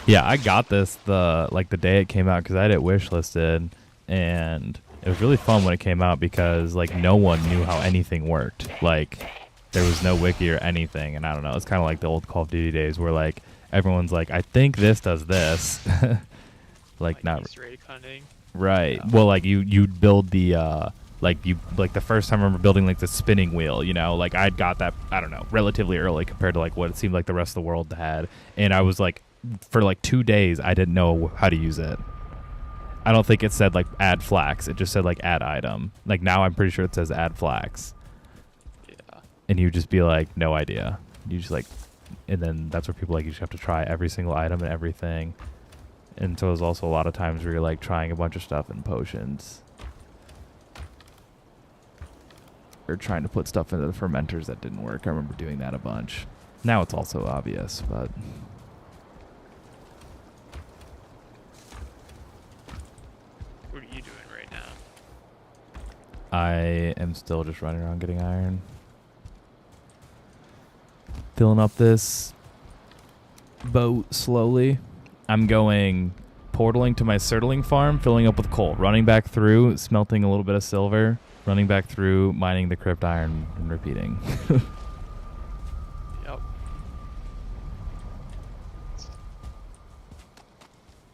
Yeah, I got this the day it came out because I had it wishlisted, and it was really fun when it came out because like no one knew how anything worked. Like there was no wiki or anything, and I don't know. It's kind of like the old Call of Duty days where like everyone's like, I think this does this, like not Easter egg hunting. right. Yeah. Well, like you'd build the like the first time I remember building like the spinning wheel, you know, like I'd got that, I don't know, relatively early compared to like what it seemed like the rest of the world had. And I was like, for like 2 days, I didn't know how to use it. I don't think it said like add flax. It just said like add item. Like now I'm pretty sure it says add flax. Yeah. And you just be like, no idea. You just like, and then that's where people like, you just have to try every single item and everything. And so there's also a lot of times where you're like trying a bunch of stuff in potions. Or trying to put stuff into the fermenters that didn't work. I remember doing that a bunch. Now it's also obvious, but What are you doing right now? I am still just running around getting iron. Filling up this boat slowly. I'm going portaling to my Surtling farm, filling up with coal, running back through, smelting a little bit of silver, running back through, mining the crypt iron, and repeating. Yep.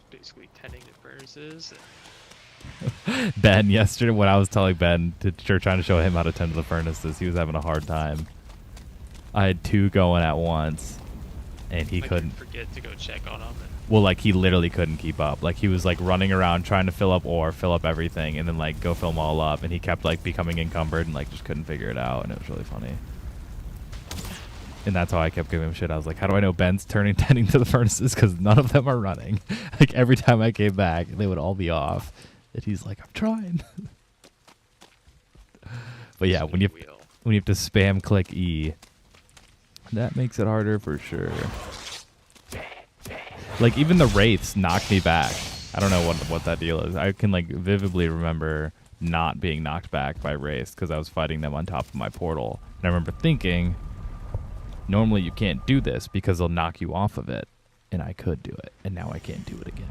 Basically tending to furnaces. Ben, yesterday when I was telling Ben trying to show him how to tend to the furnaces, he was having a hard time. I had 2 going at once, and he I couldn't. forget to go check on them. Well, like he literally couldn't keep up. Like he was like running around trying to fill up ore, fill up everything, and then like go fill them all up, and he kept like becoming encumbered and like just couldn't figure it out, and it was really funny. And that's how I kept giving him shit. I was like, how do I know Ben's tending to the furnaces? Because none of them are running. Like every time I came back, they would all be off. And he's like, I'm trying. But yeah, when you have to spam click E, that makes it harder for sure. Like even the wraiths knocked me back. I don't know what that deal is. I can like vividly remember not being knocked back by wraiths because I was fighting them on top of my portal. And I remember thinking, normally you can't do this because they'll knock you off of it. And I could do it. And now I can't do it again.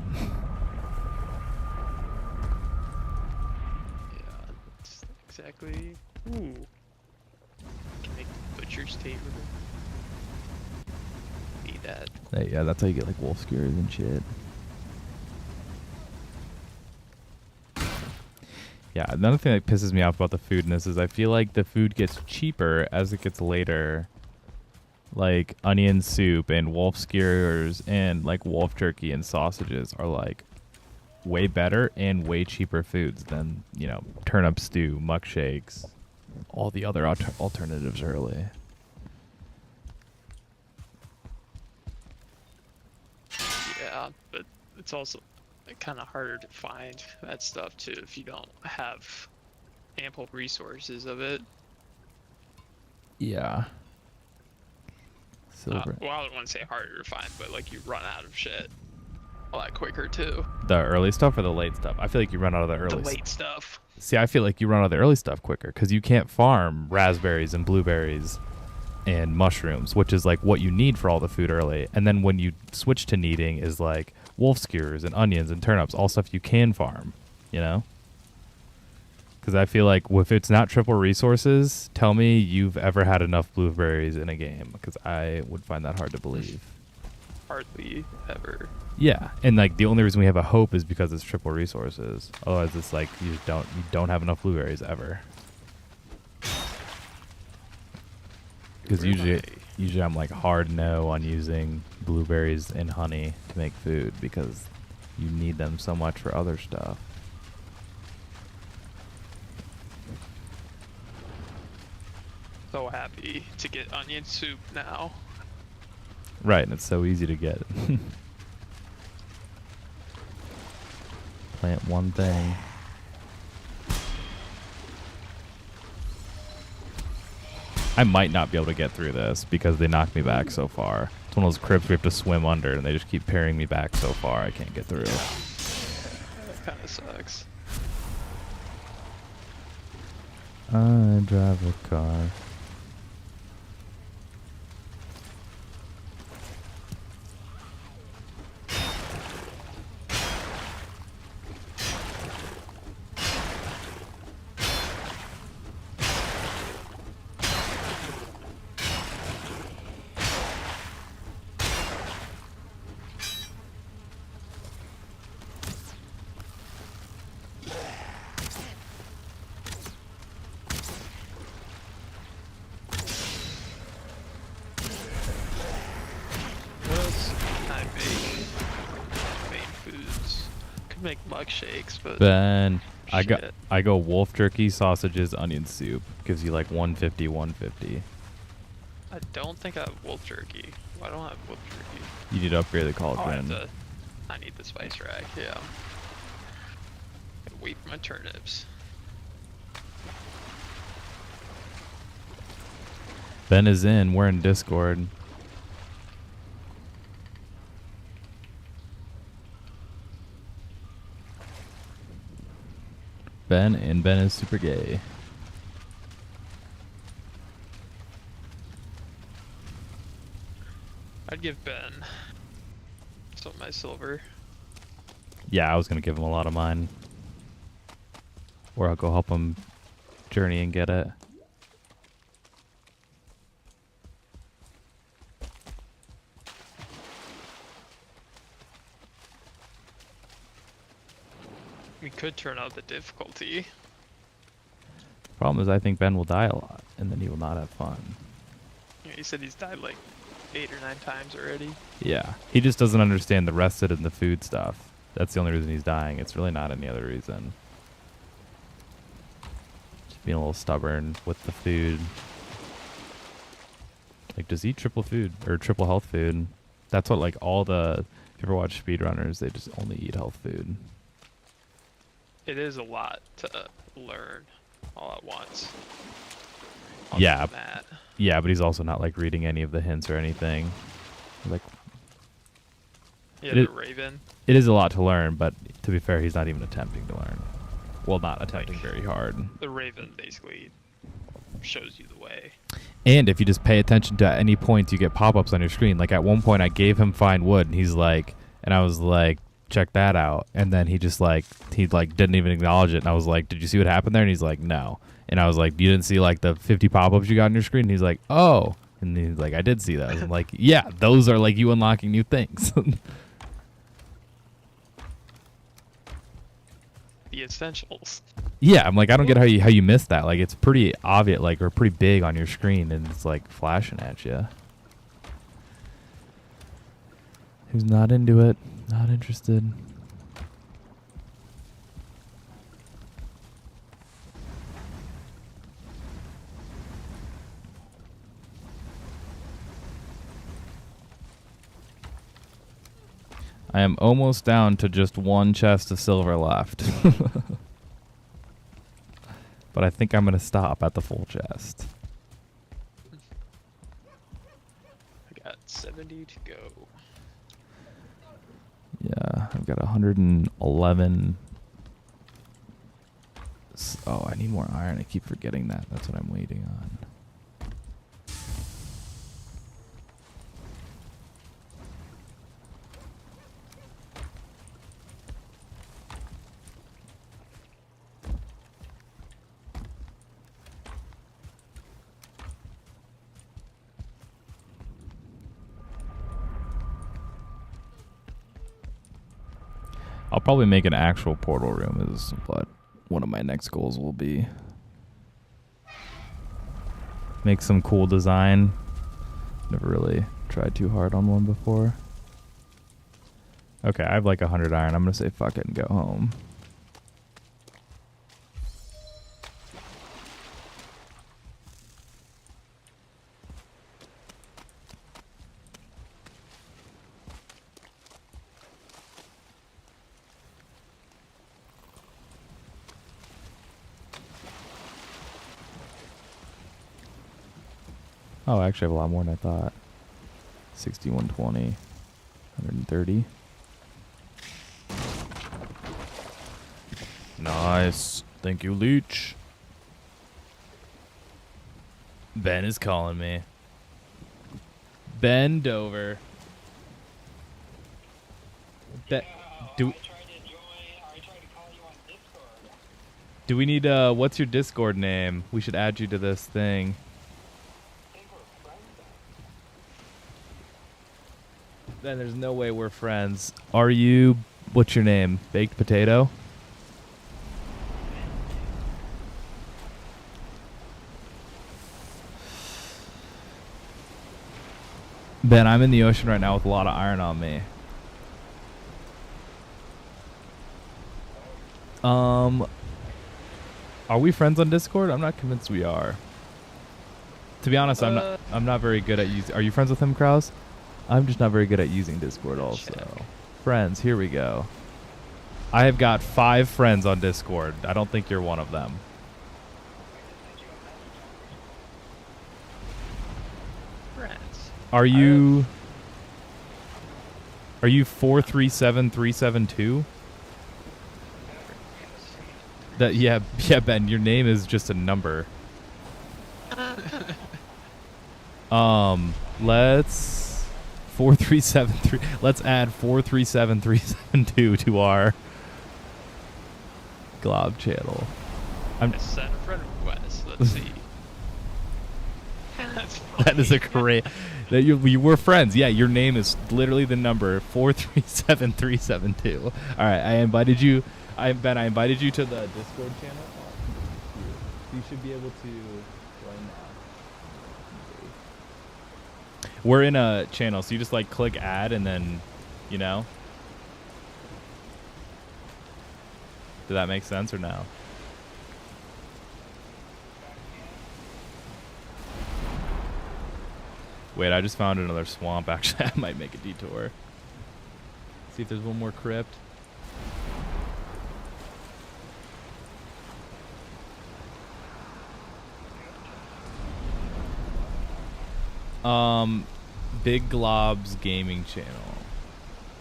Yeah, that's exactly. Ooh. Can make the butcher's table. Need that. Hey, yeah, that's how you get like wolf skewers and shit. Yeah, another thing that pisses me off about the food in this is I feel like the food gets cheaper as it gets later. Like onion soup and wolf skewers and like wolf jerky and sausages are like way better and way cheaper foods than, you know, turnip stew, muck shakes, all the other alternatives early. Yeah, but it's also kind of harder to find that stuff too if you don't have ample resources of it. Yeah. Silver. Well, I don't want to say harder to find, but like you run out of shit a lot quicker too. The early stuff or the late stuff? I feel like you run out of the early The late stuff. See, I feel like you run out of the early stuff quicker because you can't farm raspberries and blueberries and mushrooms, which is like what you need for all the food early. And then when you switch to needing is like wolf skewers and onions and turnips, all stuff you can farm, you know? Because I feel like if it's not triple resources, tell me you've ever had enough blueberries in a game, because I would find that hard to believe. Hardly ever. Yeah, and like the only reason we have a hope is because it's triple resources. Otherwise, it's like you don't have enough blueberries ever. Because usually I'm like hard no on using blueberries and honey to make food because you need them so much for other stuff. So happy to get onion soup now. Right, and it's so easy to get. Plant one thing. I might not be able to get through this because they knocked me back so far. It's one of those crypts we have to swim under, and they just keep parrying me back so far I can't get through. That kind of sucks. I drive a car. muck shakes, but Ben, shit. I go wolf jerky, sausages, onion soup. Gives you like 150, 150. I don't think I have wolf jerky. Why don't I have wolf jerky? You need to upgrade the Oh, cauldron. I need the spice rack, yeah. Gotta wait for my turnips. Ben is in. We're in Discord. Ben is super gay. I'd give Ben some of my silver. Yeah, I was gonna give him a lot of mine. Or I'll go help him journey and get it. We could turn out the difficulty. Problem is, I think Ben will die a lot, and then he will not have fun. Yeah, he said he's died like 8 or 9 times already. Yeah, he just doesn't understand the rested and the food stuff. That's the only reason he's dying. It's really not any other reason. Just being a little stubborn with the food. Like, just eat triple food, or triple health food. That's what, like, all the... If you ever watch speedrunners, they just only eat health food. It is a lot to learn all at once. Yeah. Yeah, but he's also not, like, reading any of the hints or anything. Like... Yeah, the Raven. It is a lot to learn, but to be fair, he's not even attempting to learn. Well, not attempting Like, very hard. The Raven basically shows you the way. And if you just pay attention to any points, you get pop-ups on your screen. Like, at one point, I gave him find wood, and he's like... And I was like, check that out. And then he just, like... He, like, didn't even acknowledge it. And I was like, did you see what happened there? And he's like, no. And I was like, you didn't see, like, the 50 pop-ups you got on your screen? And he's like, oh. And he's like, I did see those. I'm like, yeah, those are, like, you unlocking new things. The essentials. Yeah, I'm like, I don't get how you missed that. Like, it's pretty obvious, like, or pretty big on your screen, and it's like flashing at you. Who's not into it? Not interested. I am almost down to just one chest of silver left. But I think I'm going to stop at the full chest. I got 70 to go. Yeah, I've got 111. Oh, I need more iron. I keep forgetting that. That's what I'm waiting on. I'll probably make an actual portal room is what one of my next goals will be. Make some cool design. Never really tried too hard on one before. Okay, I have like 100 iron. I'm going to say fuck it and go home. Oh, I actually have a lot more than I thought. 6120, 130. Nice. Thank you, Leech. Ben is calling me. Bend over. Do we need what's your Discord name? We should add you to this thing. Then there's no way we're friends. Are you... What's your name? Baked Potato? Ben, I'm in the ocean right now with a lot of iron on me. Are we friends on Discord? I'm not convinced we are. To be honest, I'm not very good at using. Are you friends with him, Kraus? I'm just not very good at using Discord. Also, friends. Here we go. I have got 5 friends on Discord. I don't think you're one of them. Friends. Are you 437372? That yeah, Ben, your name is just a number. Let's 4373. Let's add 437372 to our Glob channel. I sent a friend request. Let's see. That's funny. That is a great. That you were friends. Yeah, your name is literally the number 437372. All right, I invited you. Ben, I invited you to the Discord channel. You should be able to join now. We're in a channel, so you just like click add and then, you know. Did that make sense or no? Wait, I just found another swamp. Actually, I might make a detour. See if there's one more crypt. Big Glob's gaming channel.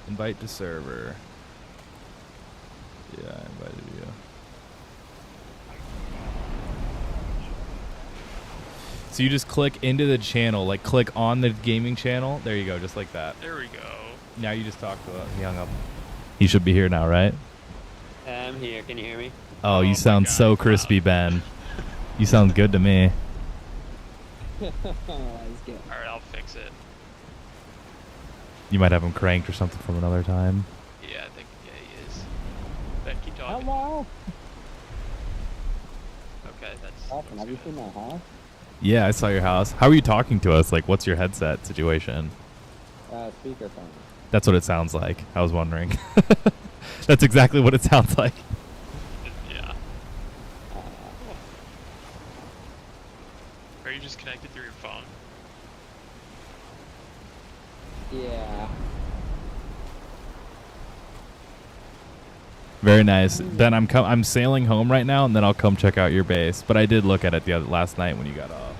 Invite to server. Yeah, I invited you. So you just click into the channel, like click on the gaming channel. There you go, just like that. There we go. Now you just talk to he hung up. He should be here now, right? I'm here. Can you hear me? Oh, you sound so crispy, Ben. You sound good to me. That's good. Alright, I'll fix it. You might have him cranked or something from another time. Yeah, I think he is. Ben, keep talking. Hello. Okay, that's. Austin, have you seen my house? Yeah, I saw your house. How are you talking to us? Like, what's your headset situation? Speakerphone. That's what it sounds like. I was wondering. That's exactly what it sounds like. Yeah. Are you just connected through your phone? Yeah. Very nice. Ben, I'm sailing home right now, and then I'll come check out your base. But I did look at it last night when you got off.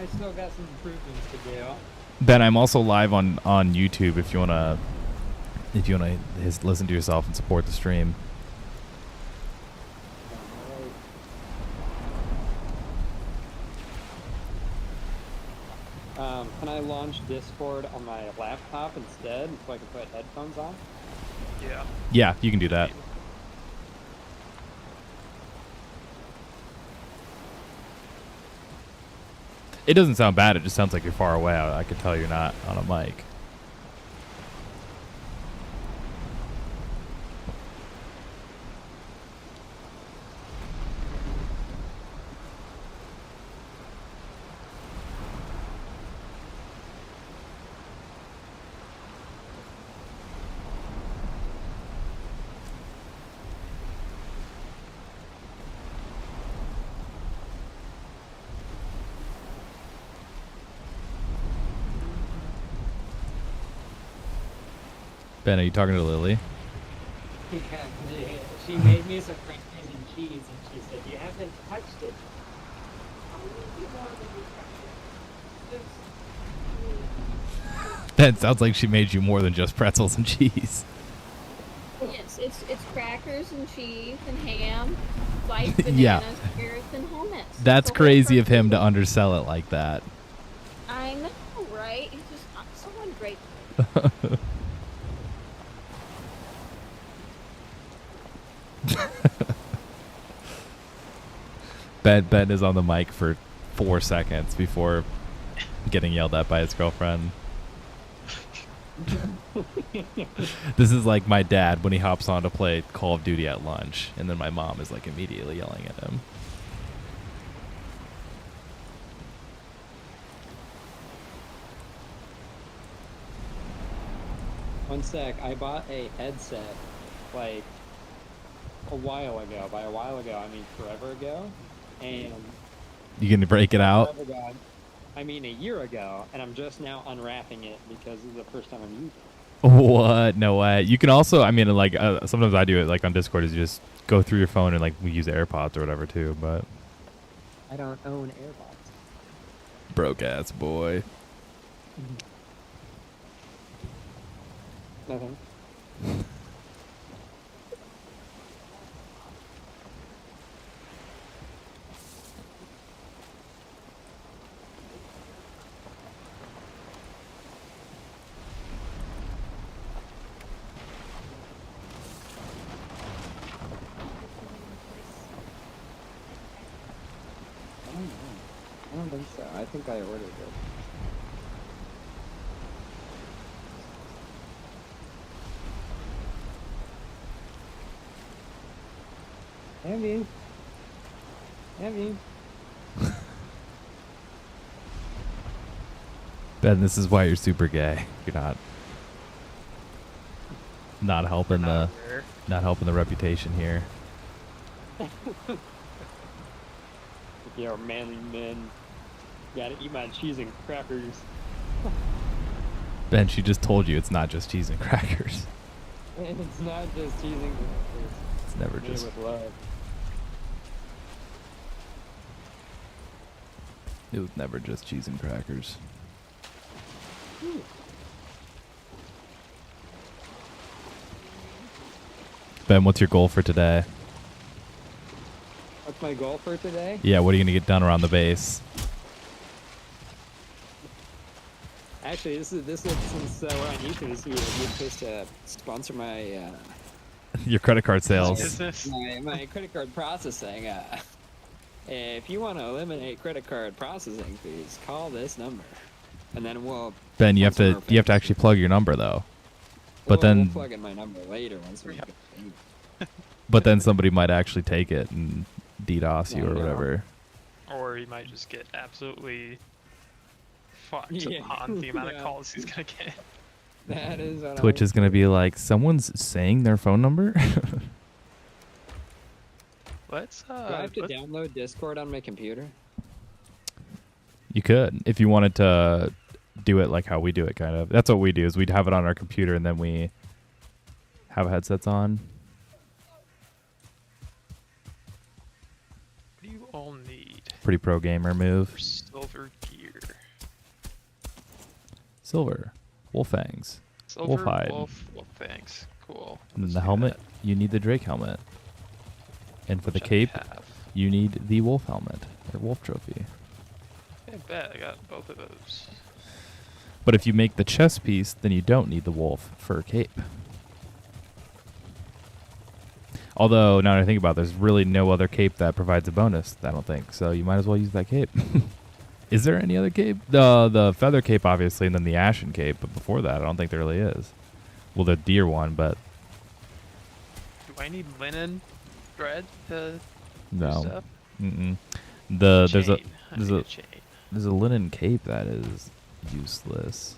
I still got some improvements to do. Ben, I'm also live on YouTube if you wanna listen to yourself and support the stream. Can I launch Discord on my laptop instead so I can put headphones on? Yeah. Yeah, you can do that. It doesn't sound bad. It just sounds like you're far away. I could tell you're not on a mic. Ben, are you talking to Lily? Yeah, she made me some French and cheese, and she said, "You haven't touched it." That sounds like she made you more than just pretzels and cheese. Yes, it's crackers and cheese and ham, sliced bananas, Yeah. carrots, and hummus. That's The whole crazy of him to person. undersell it like that. I know, right? He's just so ungrateful. Ben is on the mic for 4 seconds before getting yelled at by his girlfriend. This is like my dad when he hops on to play Call of Duty at lunch, and then my mom is like immediately yelling at him. One sec. I bought a headset like a while ago. By a while ago, I mean forever ago. And You gonna break it out? forever ago, I mean a year ago, and I'm just now unwrapping it because this is the first time I'm using it. What? No way. You can also, I mean, like sometimes I do it like on Discord. Is you just go through your phone and like we use AirPods or whatever too. But I don't own AirPods. broke ass boy. Nothing. I don't think so. I think I ordered it. Heavy. Heavy. Ben, this is why you're super gay. You're not helping Not the aware. not helping the reputation here. You're manly men. Gotta eat my cheese and crackers. Ben, she just told you it's not just cheese and crackers. It's not just cheese and crackers. It's never Made just. with love. It was never just cheese and crackers. Ben, what's your goal for today? What's my goal for today? Yeah, what are you gonna get done around the base? Actually, this is since we're on YouTube, this would be a good place to sponsor my Your credit card sales. Business. my credit card processing. If you want to eliminate credit card processing fees, call this number, and then we'll. Ben, you have sponsor to our you have to pages. actually plug your number though. But We'll then plug in my number later once we get paid. but then somebody might actually take it and DDoS you I or know. whatever. Or he might just get absolutely fucked Yeah. upon the amount Yeah. of calls he's gonna get. That is what Twitch is gonna be like, someone's saying their phone number? Let's Do I have to let's- download Discord on my computer? You could, if you wanted to do it like how we do it, kind of. That's what we do, is we'd have it on our computer and then we have headsets on. what do you all need Pretty pro gamer move. for silver gear? Silver. Wolfangs. Silver hide. wolf fangs. Cool. And Let's the do helmet, that, you need the Drake helmet. And for the which I cape, have. you need the wolf helmet, or wolf trophy. I bet I got both of those. But if you make the chest piece, then you don't need the wolf fur cape. Although, now that I think about it, there's really no other cape that provides a bonus, I don't think. So you might as well use that cape. Is there any other cape? The feather cape, obviously, and then the ashen cape. But before that, I don't think there really is. Well, the deer one, but Do I need linen thread to do no. stuff? Mm-mm. There's a Chain. I there's need a- chain. there's a linen cape that is useless.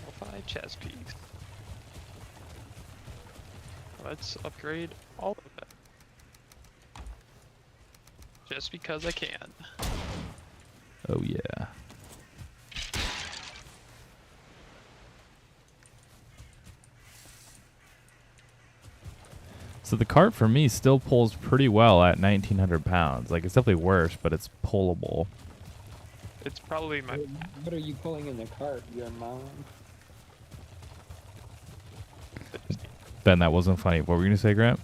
I'll find chest piece. Let's upgrade all of it. Just because I can. Oh yeah. So the cart for me still pulls pretty well at 1,900 pounds. Like, it's definitely worse, but it's pullable. It's probably my What are you pulling in the cart, your mom? Ben, that wasn't funny. What were you gonna say, Grant?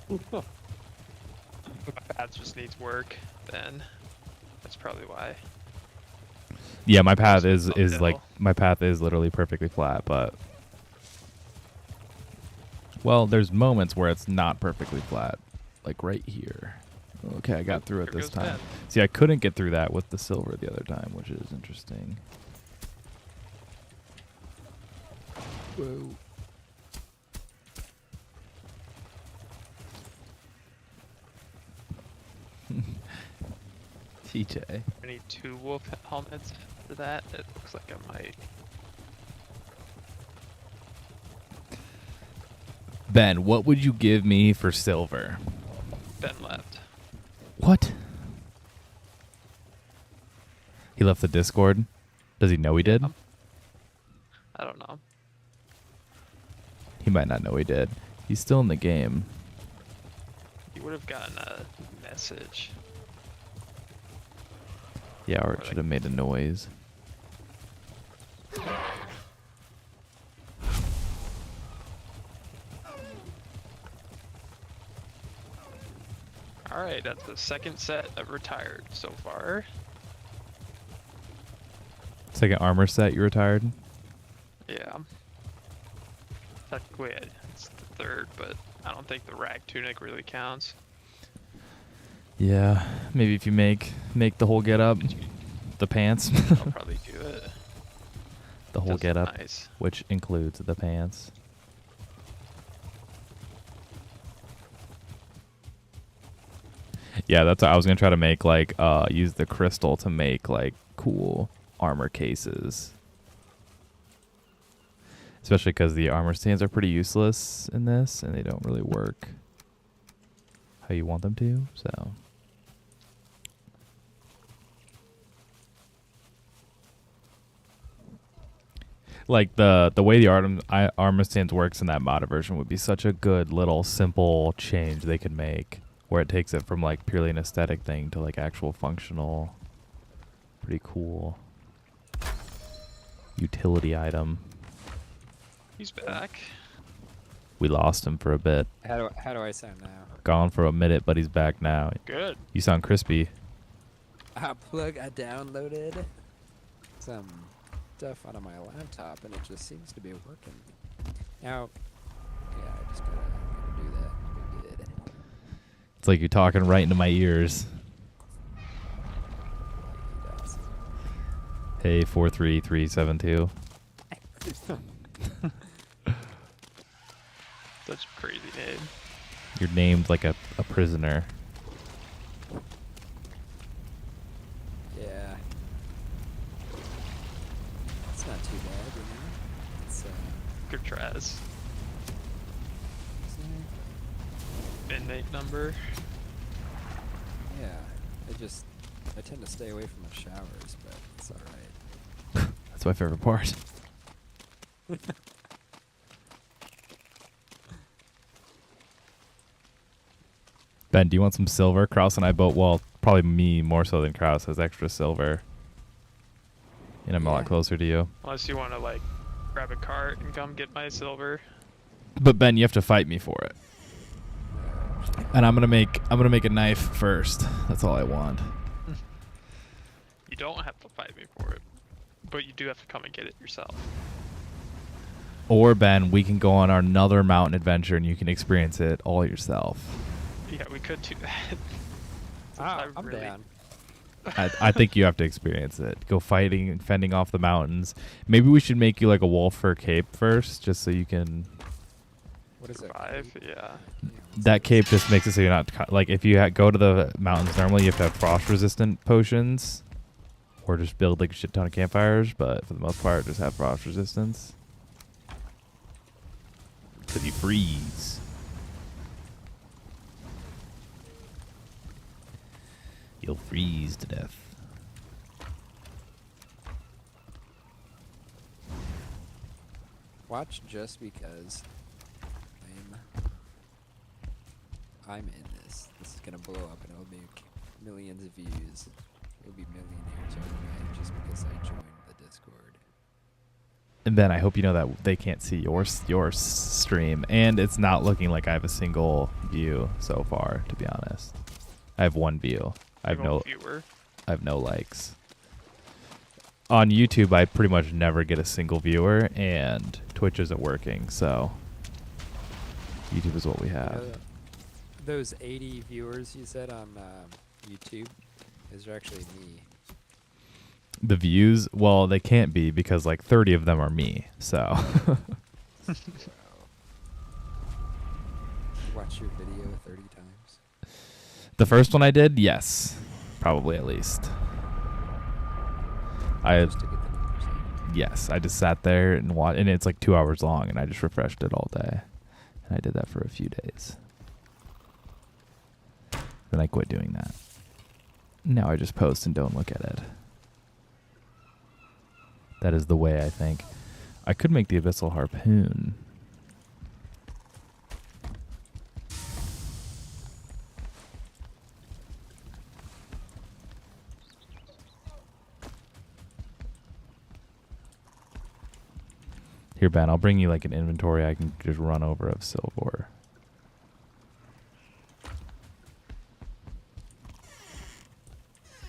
my path just needs work. Then that's probably why. Yeah, my path is Uphill. like, my path is literally perfectly flat, but well, there's moments where it's not perfectly flat, like right here. Okay, I got through it There this goes time. Ben. See, I couldn't get through that with the silver the other time, which is interesting. Whoa. TJ. I need 2 wolf helmets. after that, it looks like I might. Ben, what would you give me for silver? Ben left. What? He left the Discord? Does he know he did? I don't know. He might not know he did. He's still in the game. You would have gotten a message. Yeah, or Or it like- should have made a noise. Alright, that's the second set I've retired so far. Second armor set you retired? Yeah. Technically, it's the third, but I don't think the rag tunic really counts. Yeah, maybe if you make the whole get up, the pants, I'll probably do it. the whole Does get look up, nice. which includes the pants. Yeah, that's what I was gonna try to make, like use the crystal to make like cool armor cases. Especially because the armor stands are pretty useless in this, and they don't really work how you want them to. So, like the way the armor stands works in that modded version would be such a good little simple change they could make, where it takes it from like purely an aesthetic thing to like actual functional, pretty cool utility item. He's back. We lost him for a bit. How do I sound now? Gone for a minute, but he's back now. Good. You sound crispy. I downloaded some stuff onto my laptop, and it just seems to be working. Now, yeah, I just gotta do that. We did. It's like you're talking right into my ears. He does. Hey, 43372. Such a crazy name. You're named like a prisoner. Yeah. It's not too bad, you know? It's, Good tries. what's the name? Midnight number. Yeah. I tend to stay away from the showers, but it's alright. That's my favorite part. Ben, do you want some silver? Kraus and I both, well, probably me more so than Kraus has extra silver. And I'm a lot Yeah. closer to you. Unless you want to like grab a cart and come get my silver. But Ben, you have to fight me for it. And I'm gonna make a knife first. That's all I want. You don't have to fight me for it, but you do have to come and get it yourself. Or Ben, we can go on our another mountain adventure and you can experience it all yourself. Yeah, we could do that. I'm really- down. I think you have to experience it. Go fighting and fending off the mountains. Maybe we should make you like a wolf fur cape first, just so you can. What is it? Survive, yeah. Yeah, what's That this? cape just makes it so you're not like if you go to the mountains normally, you have to have frost resistant potions, or just build like a shit ton of campfires. But for the most part, just have frost resistance. Cause you freeze. You'll freeze to death. Watch just because I'm in this. This is gonna blow up and it'll make millions of views. We'll be millionaires overnight just because I joined the Discord. And Ben, I hope you know that they can't see your stream, and it's not looking like I have a single view so far. To be honest, I have one view. I have no viewer. likes. On YouTube, I pretty much never get a single viewer, and Twitch isn't working, so YouTube is what we have. Those 80 viewers you said on YouTube, those are actually me. The views, well, they can't be because like 30 of them are me. So Watch your video 30 times. the first one I did, yes, probably at least. I Just to get the numbers in. yes, I just sat there and watched, and it's like 2 hours long, and I just refreshed it all day, and I did that for a few days. Then I quit doing that. Now I just post and don't look at it. That is the way, I think. I could make the Abyssal Harpoon. Here, Ben, I'll bring you like an inventory I can just run over of silver.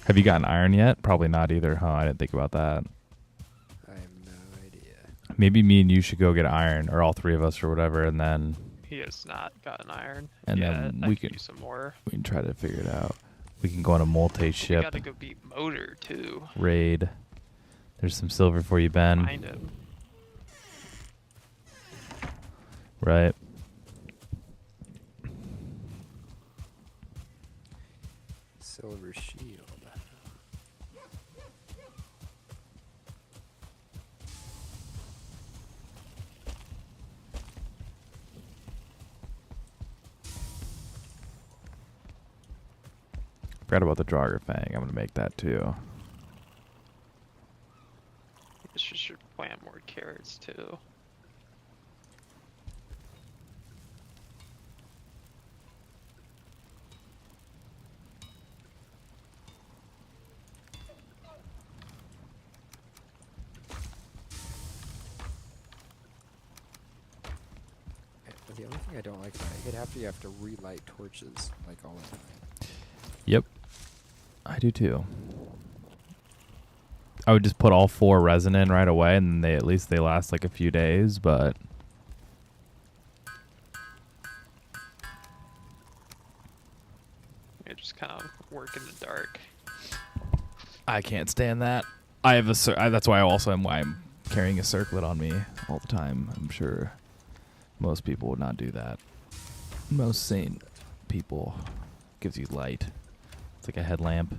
Have you gotten iron yet? Probably not either, huh? I didn't think about that. I have no idea. Maybe me and you should go get iron, or all three of us, or whatever, and then He has not gotten iron. And yet. then I we can can- use some more. we can try to figure it out. We can go on a We multi-ship gotta go beat Motor too. raid. There's some silver for you, Ben. Find him. Right. Silver shield. Forgot about the Draugr Fang. I'm gonna make that too. I guess you should plant more carrots too. But the only thing I don't like about it, you have to relight torches like all the time. Yep. I do too. I would just put all 4 resin in right away, and they at least they last like a few days, but You just kind of work in the dark. I can't stand that. I have a that's why I'm carrying a circlet on me all the time. I'm sure most people would not do that. Most sane people gives you light. It's like a headlamp.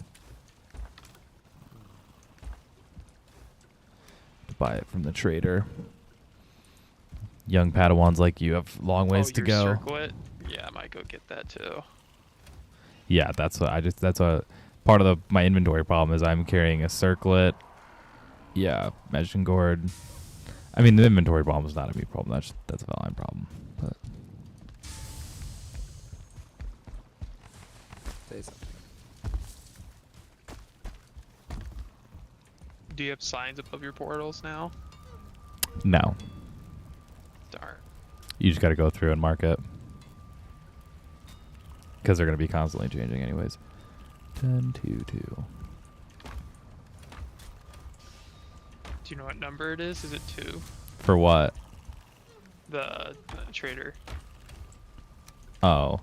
Buy it from the trader. Young Padawans like you have long ways to your go. circlet? Yeah, I might go get that too. Yeah, that's a part of my inventory problem is I'm carrying a circlet. Yeah, medicine gourd. I mean, the inventory problem is not a me problem. That's a Valheim problem. But Say something. Do you have signs above your portals now? no, Darn. you just got to go through and mark it because they're going to be constantly changing, anyways. 10, 2, 2. Do you know what number it is? Is it 2? For what? The trader. Oh,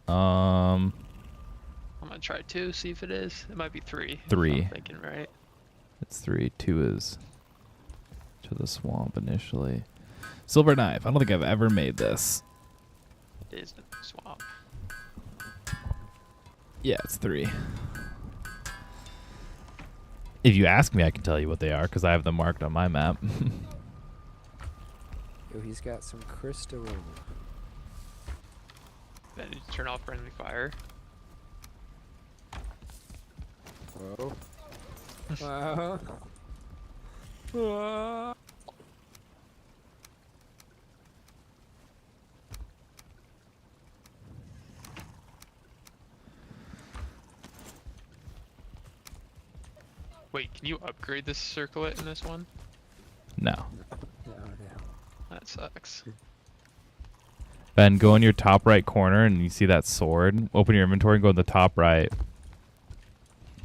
I'm gonna try 2, see if it is. It might be 3. if 3. I'm thinking right. It's 3. 2 is to the swamp initially. Silver knife. I don't think I've ever made this. It is in the swamp. Yeah, it's 3. If you ask me, I can tell you what they are because I have them marked on my map. Yo, he's got some crystal. Then you turn off friendly fire. Whoa. Wow. Whoa. Wait, can you upgrade this circlet in this one? No. No. That sucks. Ben, go in your top right corner and you see that sword. Open your inventory and go in the top right.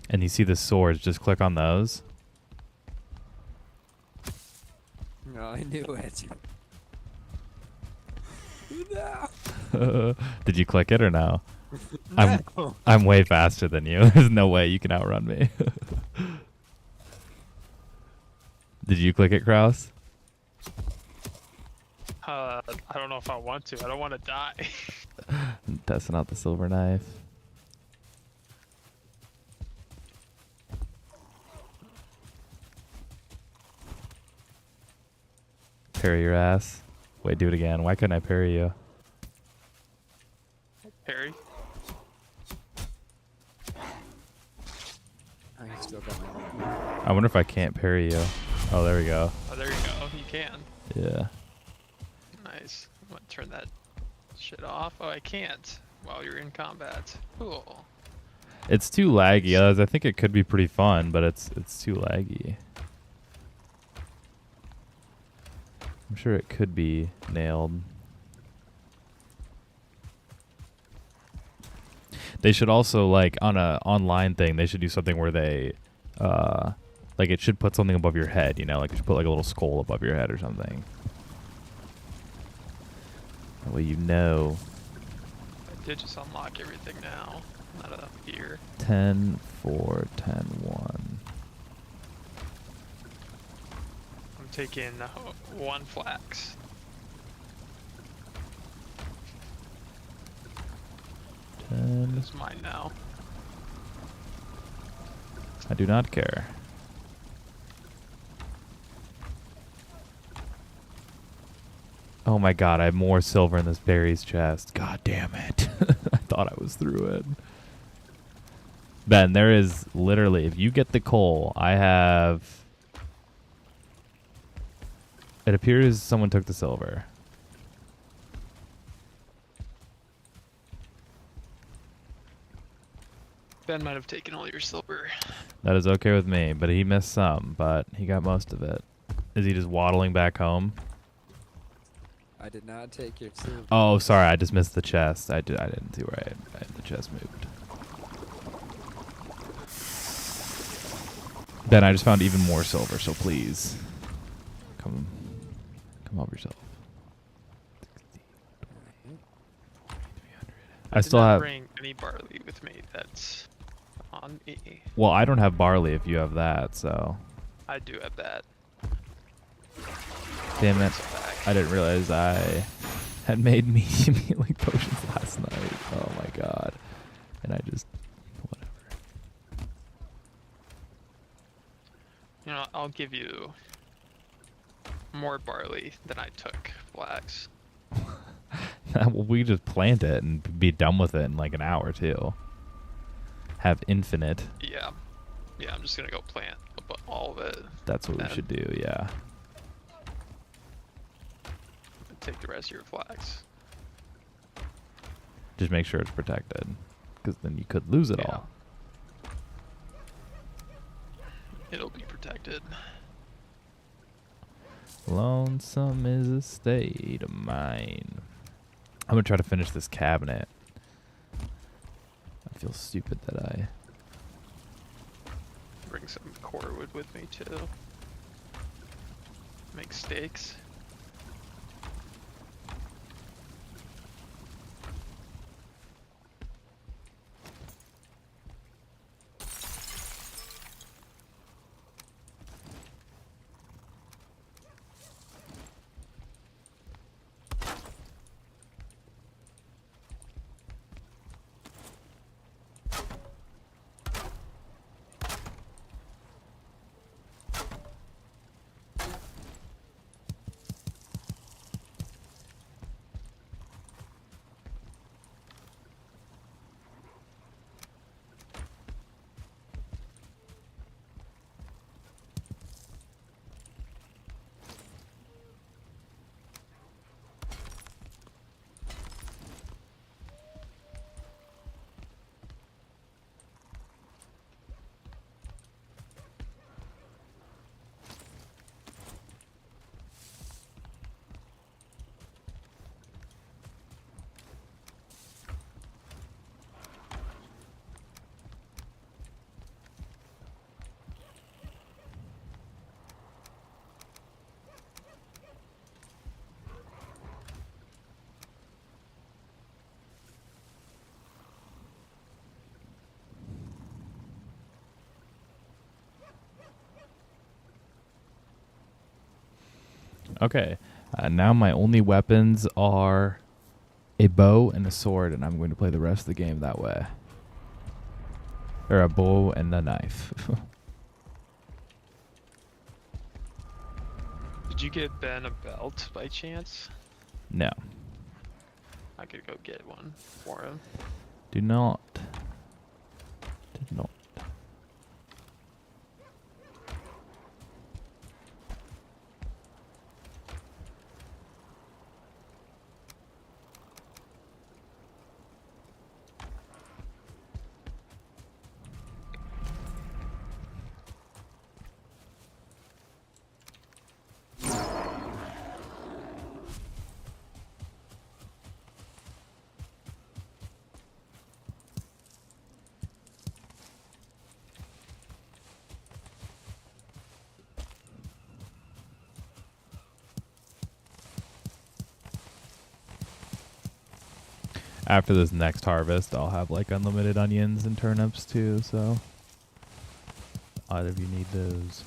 And you see the swords. Just click on those. No, I knew it. No. Did you click it or no? No. I'm way faster than you. There's no way you can outrun me. Did you click it, Kraus? I don't know if I want to. I don't want to die. I'm testing out the silver knife. Parry your ass. Wait, do it again. Why couldn't I parry you? Harry. I still got my own. I wonder if I can't parry you. Oh, there we go. Oh, there you go. You can. Yeah. Nice. I'm gonna turn that shit off. Oh, I can't while you're in combat. Cool. It's too laggy. I think it could be pretty fun, but it's too laggy. I'm sure it could be nailed. They should also, like, on a online thing, they should do something where they, like, it should put something above your head, you know? Like, it should put, like, a little skull above your head or something. That way you know. I did just unlock everything now. Not up here. 10, 4, 10, 1. I'm taking 1 flax. It's mine now. I do not care. Oh my god, I have more silver in this berries chest. God damn it. I thought I was through it. Ben, there is literally, if you get the coal, I have... It appears someone took the silver. Ben might have taken all your silver. That is okay with me, but he missed some, but he got most of it. Is he just waddling back home? I did not take your silver. Oh, sorry, I just missed the chest. I didn't see where the chest moved. Ben, I just found even more silver, so please come help yourself. I still did not have. bring any barley with me. That's on me. Well, I don't have barley if you have that, so. I do have that. Damn it! It's back. I didn't realize I had made me healing potions last night. Oh my god! And I just whatever. You know, I'll give you more barley than I took flax. Well, we just plant it and be done with it in like an hour too. Have infinite. Yeah. Yeah, I'm just gonna go plant all of it. That's what we then should do. Yeah. Take the rest of your flax. Just make sure it's protected, because then you could lose it Yeah. all. It'll be protected. Lonesome is a state of mind. I'm gonna try to finish this cabinet. I feel stupid that I. Bring some core wood with me too. Make steaks. Okay. Now my only weapons are a bow and a sword, and I'm going to play the rest of the game that way. Or a bow and a knife. Did you get Ben a belt by chance? No. I could go get one for him. Do not. Did not. After this next harvest, I'll have like unlimited onions and turnips too, so either of you need those.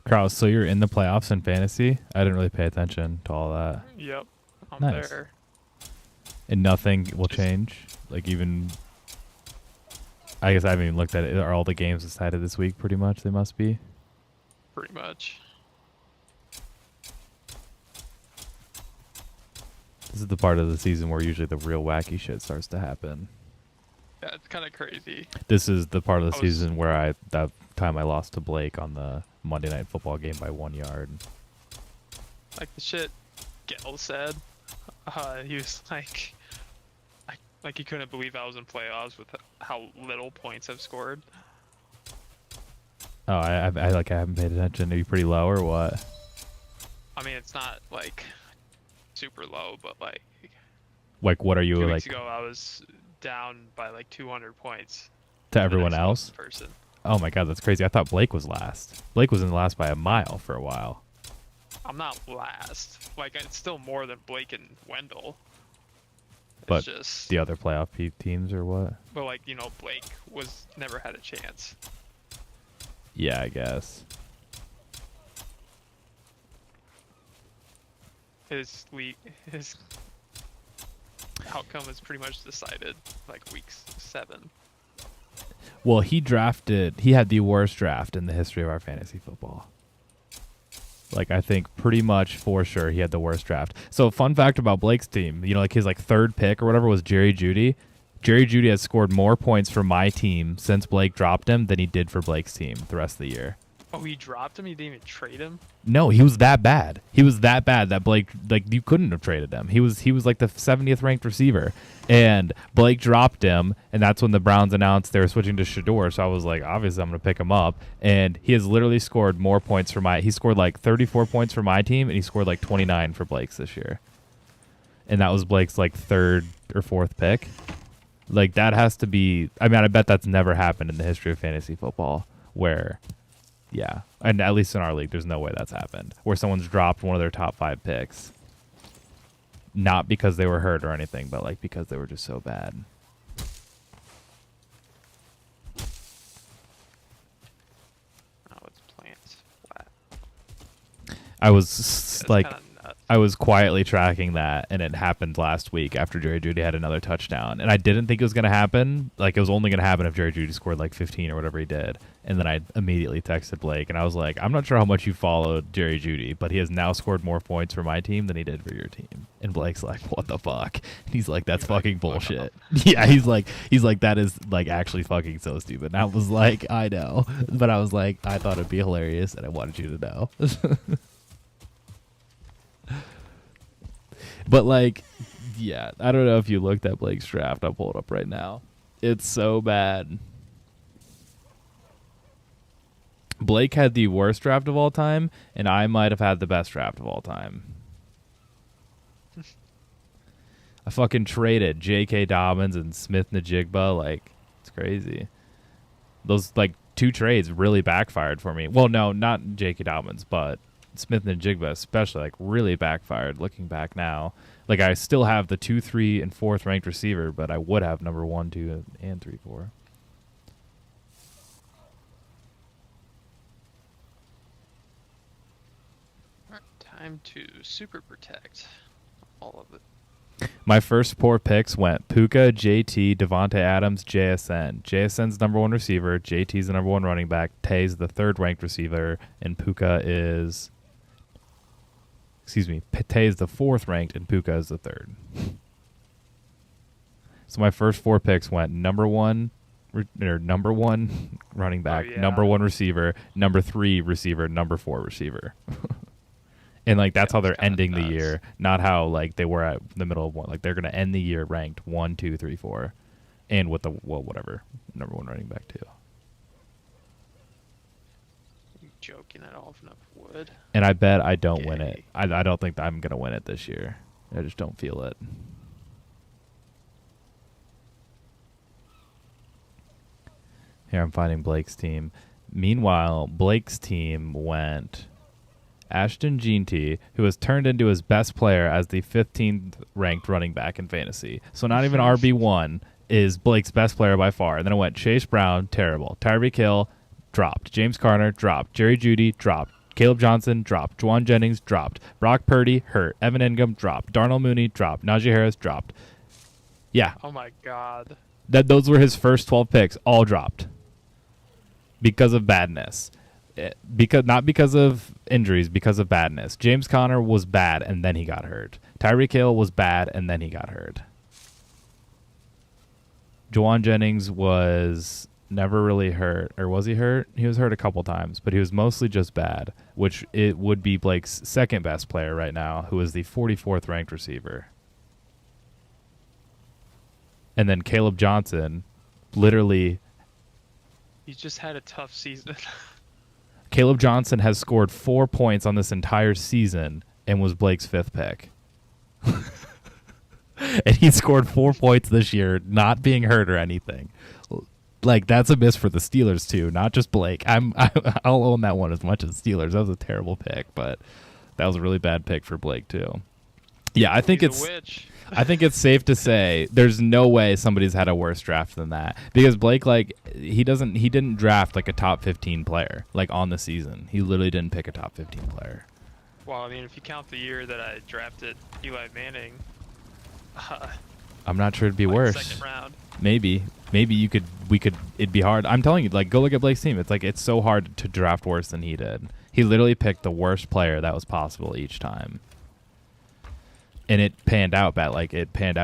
Kraus, so you're in the playoffs in fantasy? I didn't really pay attention to all that. Yep, I'm Nice. there. And nothing will change? Like even... I guess I haven't even looked at it. Are all the games decided this week pretty much? They must be. Pretty much. This is the part of the season where usually the real wacky shit starts to happen. Yeah, it's kind of crazy. This is the part of the I was- season where that time I lost to Blake on the Monday Night Football game by 1 yard. Like the shit Gell said. He was like he couldn't believe I was in playoffs with how little points I've scored. Oh, I haven't paid attention. Are you pretty low or what? I mean, it's not like super low, but like Like, what are you 2 like weeks ago, I was down by like 200 points. to the everyone next else? closest person. Oh my god, that's crazy. I thought Blake was last. Blake was in last by a mile for a while. I'm not last. Like it's still more than Blake and Wendell. It's But just, the other playoff teams or what? but like Blake was never had a chance. Yeah, I guess. His outcome is pretty much decided like week 7. Well, he had the worst draft in the history of our fantasy football. Like, I think pretty much for sure he had the worst draft. So, fun fact about Blake's team, like his like third pick or whatever was Jerry Jeudy. Jerry Jeudy has scored more points for my team since Blake dropped him than he did for Blake's team the rest of the year. Oh, he dropped him? He didn't even trade him? No, he was that bad. He was that bad that Blake, like, you couldn't have traded him. He was like the 70th ranked receiver, and Blake dropped him, and that's when the Browns announced they were switching to Shador. So I was like, obviously I'm gonna pick him up, and he has literally scored more points for he scored like 34 points for my team, and he scored like 29 for Blake's this year, and that was Blake's like third or fourth pick. Like, that has to be. I mean, I bet that's never happened in the history of fantasy football where. Yeah, and at least in our league, there's no way that's happened, where someone's dropped one of their top 5 picks. Not because they were hurt or anything, but like because they were just so bad. Oh, it's plants. Flat. I was That's like, kinda nuts. I was quietly tracking that, and it happened last week after Jerry Jeudy had another touchdown. And I didn't think it was going to happen. Like, it was only going to happen if Jerry Jeudy scored like 15 or whatever he did. And then I immediately texted Blake, and I was like, I'm not sure how much you followed Jerry Jeudy, but he has now scored more points for my team than he did for your team. And Blake's like, what the fuck? He's like, that's fucking bullshit. Yeah, he's like, that is like actually fucking so stupid. And I was like, I know. But I was like, I thought it'd be hilarious, and I wanted you to know. But, like, yeah, I don't know if you looked at Blake's draft. I'll pull it up right now. It's so bad. Blake had the worst draft of all time, and I might have had the best draft of all time. I fucking traded J.K. Dobbins and Smith Najigba. Like, it's crazy. Those, like, 2 trades really backfired for me. Well, no, not J.K. Dobbins, but Smith Najigba especially, like, really backfired looking back now. Like, I still have the 2, 3, and 4th ranked receiver, but I would have number 1, 2, and 3, 4. Alright, time to super protect all of it. My first 4 picks went Puka, JT, Devontae Adams, JSN. JSN's number 1 receiver, JT's the number 1 running back, Tay's the 3rd ranked receiver, and Puka is... Excuse me, Tay is the 4th ranked, and Puka is the 3rd. So my first 4 picks went number 1 running back, number 1 receiver, number 3 receiver, number 4 receiver. And, like, that's how they're ending the year, not how, like, they were at the middle of one. Like, they're going to end the year ranked 1, 2, 3, 4. And with the, well, whatever, number 1 running back, too. You joking at all enough wood. And I bet I don't win it. I don't think I'm going to win it this year. I just don't feel it. Here I'm finding Blake's team. Meanwhile, Blake's team went... Ashton Jeanty, who has turned into his best player as the 15th ranked running back in fantasy. So not even RB1 is Blake's best player by far. And then it went Chase Brown, terrible. Tyreek Hill, dropped. James Conner, dropped. Jerry Jeudy, dropped. Caleb Johnson, dropped. Juwan Jennings, dropped. Brock Purdy, hurt. Evan Ingham, dropped. Darnell Mooney, dropped. Najee Harris, dropped. Yeah. Oh my god. Those were his first 12 picks, all dropped. Because of badness. Not because of injuries, because of badness. James Conner was bad, and then he got hurt. Tyreek Hill was bad, and then he got hurt. Juwan Jennings was never really hurt. Or was he hurt? He was hurt a couple times, but he was mostly just bad, which it would be Blake's second best player right now, who is the 44th ranked receiver. And then Caleb Johnson, literally... He just had a tough season. Caleb Johnson has scored 4 points on this entire season and was Blake's 5th pick. And he scored 4 points this year, not being hurt or anything. Like, that's a miss for the Steelers, too, not just Blake. I'll own that one as much as Steelers. That was a terrible pick, but that was a really bad pick for Blake, too. Yeah, I think He's a witch. I think it's safe to say there's no way somebody's had a worse draft than that, because Blake, like, he didn't draft like a top 15 player like on the season. He literally didn't pick a top 15 player. Well, I mean, if you count the year that I drafted Eli Manning, I'm not sure it'd be like worse. Second round. Maybe it'd be hard. I'm telling you, like, go look at Blake's team. It's so hard to draft worse than he did. He literally picked the worst player that was possible each time. And it panned out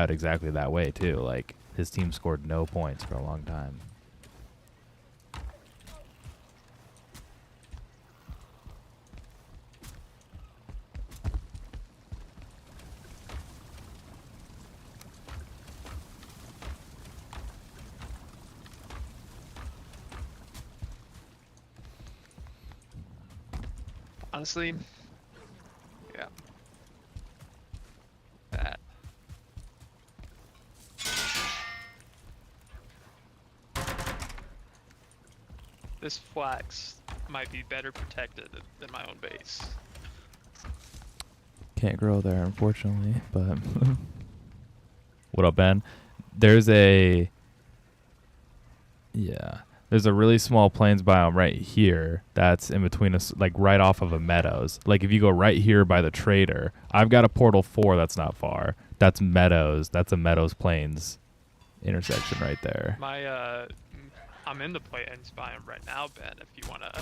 exactly that way too. Like, his team scored no points for a long time. Honestly, yeah. That. This flax might be better protected than my own base. Can't grow there, unfortunately, but... What up, Ben? There's a really small plains biome right here that's in between us, like right off of a meadows. Like, if you go right here by the trader, I've got a portal 4 that's not far. That's meadows. That's a meadows plains intersection right there. I'm in the plains biome right now, Ben, if you want to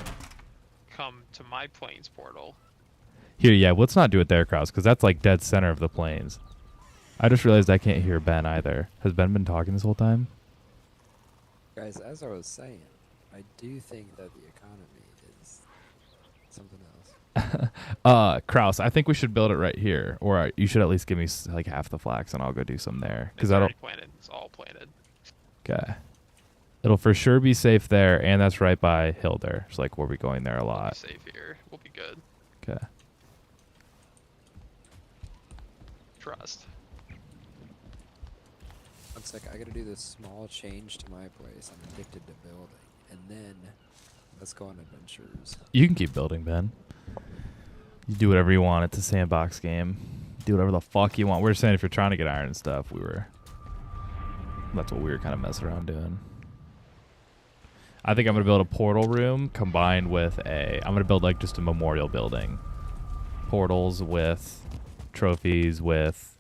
come to my plains portal. Here, yeah, let's not do it there, Kraus, because that's like dead center of the plains. I just realized I can't hear Ben either. Has Ben been talking this whole time? Guys, as I was saying, I do think that the economy is something else. Kraus, I think we should build it right here, or you should at least give me like half the flax, and I'll go do some there. It's I already don't. planted. It's all planted. Okay. It'll for sure be safe there, and that's right by Hilder. It's like we'll be going there a We'll be lot. safe here. We'll be good. Okay. Trust. One sec, I gotta do this small change to my place. I'm addicted to building. And then, let's go on adventures. You can keep building, Ben. You do whatever you want. It's a sandbox game. Do whatever the fuck you want. We're saying if you're trying to get iron and stuff, that's what we were kind of messing around doing. I think I'm going to build a portal room combined with I'm going to build like just a memorial building. Portals with trophies with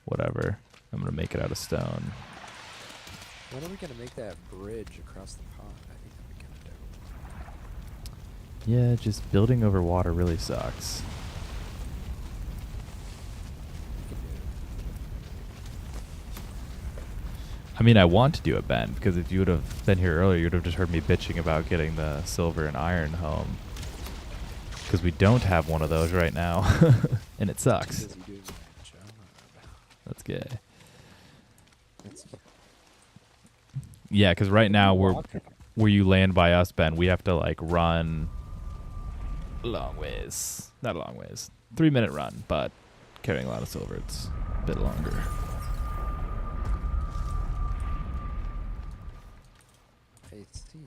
whatever. I'm going to make it out of stone. When are we gonna make that bridge across the pond? I think that'd be kind of dope. Yeah, just building over water really sucks. We can do it. I mean, I want to do it, Ben, because if you would have been here earlier, you would have just heard me bitching about getting the silver and iron home. Because we don't have one of those right now, and it sucks. Busy doing my job. That's gay. That's Yeah, because right now walk. where you land by us, Ben, we have to like run a long ways. Not a long ways. 3-minute run, but carrying a lot of silver, it's a bit longer. I see.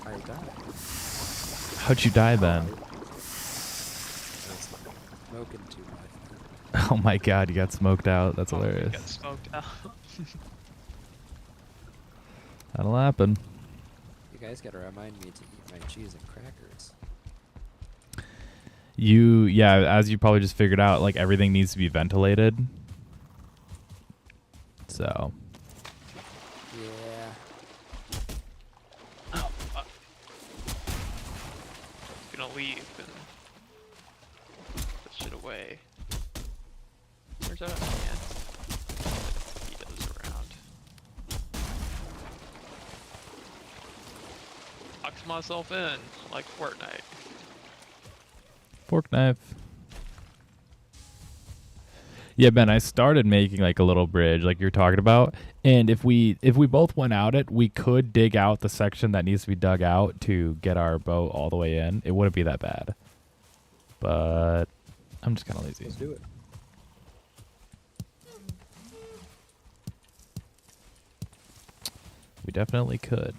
I died. How'd you die, Ben? I was smoking too much. Oh my god, you got smoked out. That's Oh, we hilarious. got smoked out. That'll happen. You guys gotta remind me to eat my cheese and crackers. Yeah, as you probably just figured out, like everything needs to be ventilated. So, Yeah. Oh, fuck. Gonna leave and put shit away. Where's our man? He goes around. Locks myself in like Fortnite. fork knife. Yeah, Ben, I started making like a little bridge like you're talking about, and if we both went out it, we could dig out the section that needs to be dug out to get our boat all the way in. It wouldn't be that bad. But I'm just kind of lazy. Let's do it. We definitely could.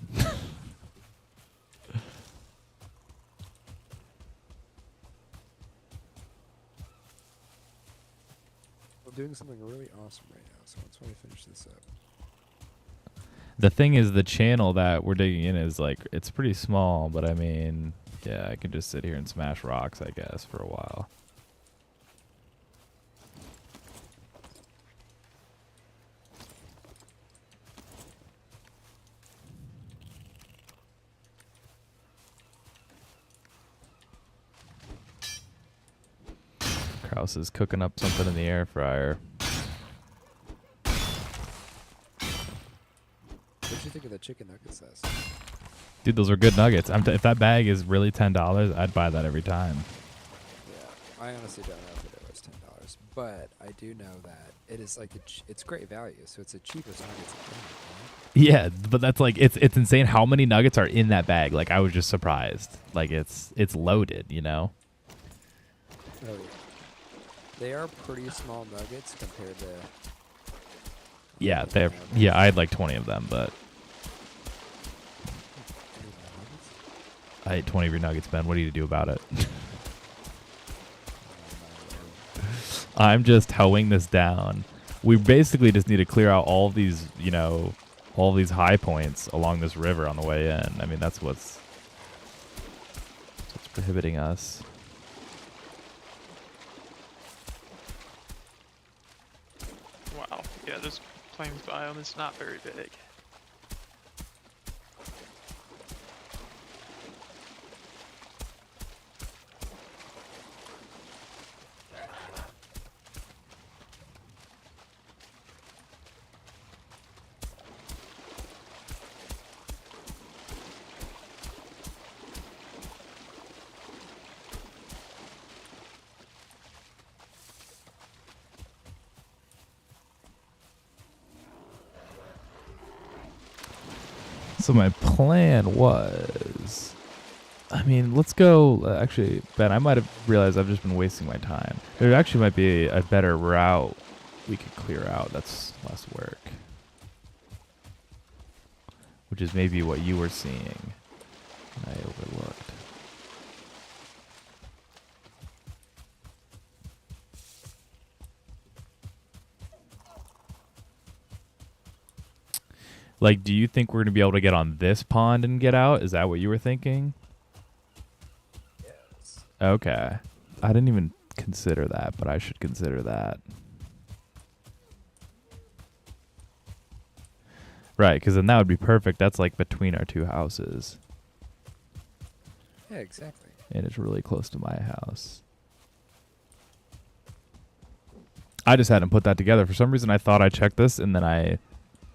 I'm doing something really awesome right now, so once I finish this up. The thing is, the channel that we're digging in is like, it's pretty small, but I mean, yeah, I can just sit here and smash rocks, I guess, for a while. Kraus is cooking up something in the air fryer. What'd you think of the chicken nuggets last? Dude, those are good nuggets. If that bag is really $10, I'd buy that every time. Yeah, I honestly don't know if it was $10, but I do know that it is like it's great value. So it's the cheapest nuggets I've found, Yeah, but that's like it's insane how many nuggets are in that bag. Like I was just surprised. Like it's loaded, you know. Oh yeah, they are pretty small nuggets compared to. Yeah, yeah, I had like 20 of them, but I ate 20 of your nuggets, Ben. What do you do about it? I'm just hoeing this down. We basically just need to clear out all these, all these high points along this river on the way in. I mean, that's what's prohibiting us. Wow. Yeah, this plains biome is not very big. So my plan was, I mean, let's go. Actually, Ben, I might have realized I've just been wasting my time. There actually might be a better route we could clear out. That's less work. Which is maybe what you were seeing. I overlooked. Like, do you think we're going to be able to get on this pond and get out? Is that what you were thinking? Yes. Okay. I didn't even consider that, but I should consider that. Right, because then that would be perfect. That's like between our two houses. Yeah, exactly. And it's really close to my house. I just hadn't put that together. For some reason, I thought I checked this, and then I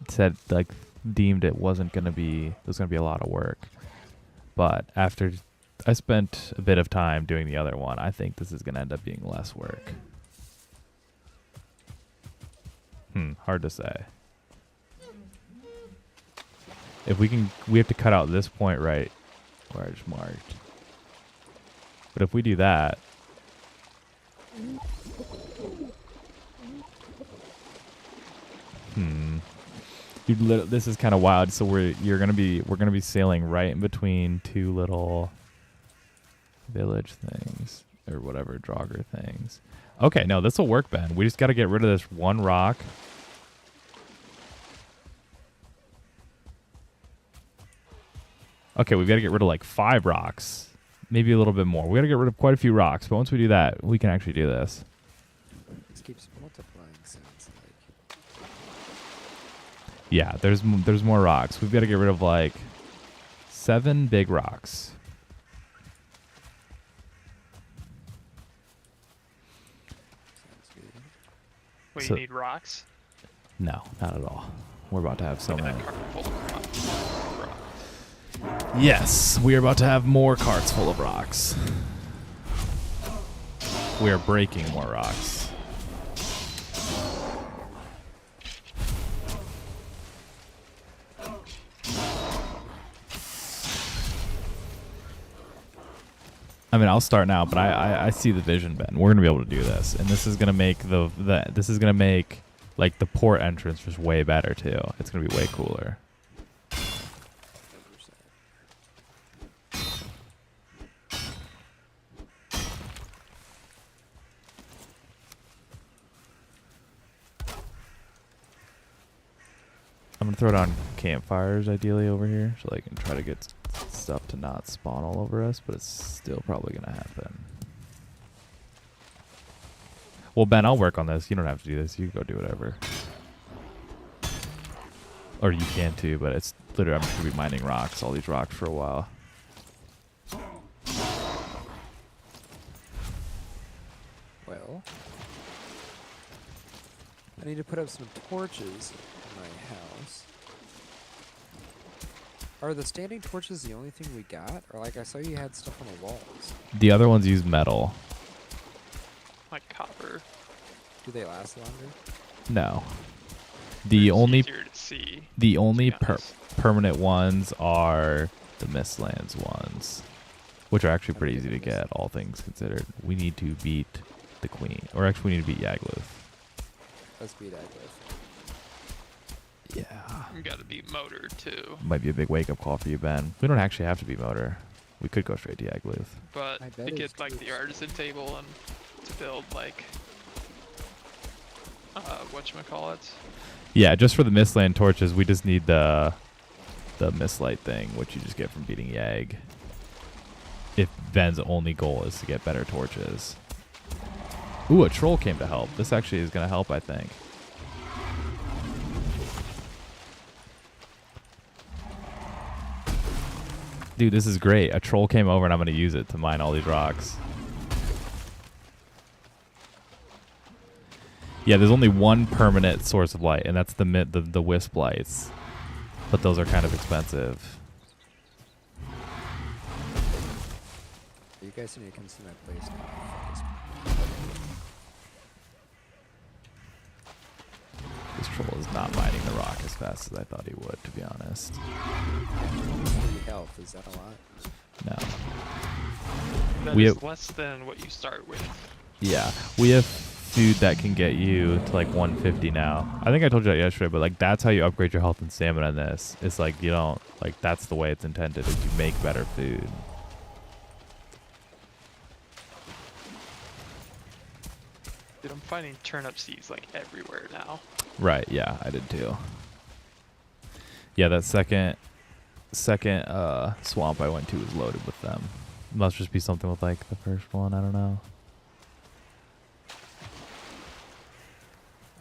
said, like, deemed it wasn't going to be, it was going to be a lot of work. But after I spent a bit of time doing the other one, I think this is going to end up being less work. Hard to say. If we can, we have to cut out this point right where I just marked. But if we do that, this is kind of wild. So we're gonna be sailing right in between two little village things or whatever Draugr things. Okay, no, this will work, Ben. We just got to get rid of this one rock. Okay, we've got to get rid of like 5 rocks. Maybe a little bit more. We got to get rid of quite a few rocks, but once we do that, we can actually do this. This keeps multiplying, sounds like. Yeah, there's more rocks. We've got to get rid of like 7 big rocks. Sounds good. Wait, So- you need rocks? No, not at all. We're about to have so Look at many. that cart full of rocks. Yes, we are about to have more carts full of rocks. We are breaking more rocks. I mean, I'll start now, but I see the vision, Ben. We're gonna be able to do this, and this is gonna make this is gonna make like the port entrance just way better too. It's gonna be way cooler. 100%. I'm gonna throw down campfires ideally over here, so I can try to get stuff to not spawn all over us, but it's still probably gonna happen. Well, Ben, I'll work on this. You don't have to do this. You can go do whatever. Or you can too, but it's literally, I'm just gonna be mining rocks, all these rocks for a while. Well, I need to put up some torches in my house. Are the standing torches the only thing we got? Or like I saw you had stuff on the walls. The other ones use metal. Like copper. Do they last longer? No. It's The only easier to see. to be honest. permanent ones are the Mistlands ones, which are actually pretty easy to get, all things considered. We need to beat the Queen. Or actually, we need to beat Yagluth. Let's beat Aglyph. Yeah. You gotta be motor too. Might be a big wake-up call for you, Ben. We don't actually have to be motor. We could go straight to Yagluth. But I to bet get it's like too the artisan table and to build like whatchamacallit. Yeah, just for the Mistland torches, we just need the Mistlight thing, which you just get from beating Yag. If Ben's only goal is to get better torches. Ooh, a troll came to help. This actually is going to help, I think. Dude, this is great. A troll came over and I'm going to use it to mine all these rocks. Yeah, there's only one permanent source of light, and that's the wisp lights. But those are kind of expensive. You guys need to come see my place now. This troll is not mining the rock as fast as I thought he would, to be honest. 3 health, is that a lot? No. That We is have- less than what you start with. Yeah, we have food that can get you to like 150 now. I think I told you that yesterday, but like that's how you upgrade your health and stamina in this. It's like you don't like that's the way it's intended. Is you make better food. Dude, I'm finding turnip seeds like everywhere now. Right? Yeah, I did too. Yeah, that second swamp I went to was loaded with them. Must just be something with like the first one. I don't know.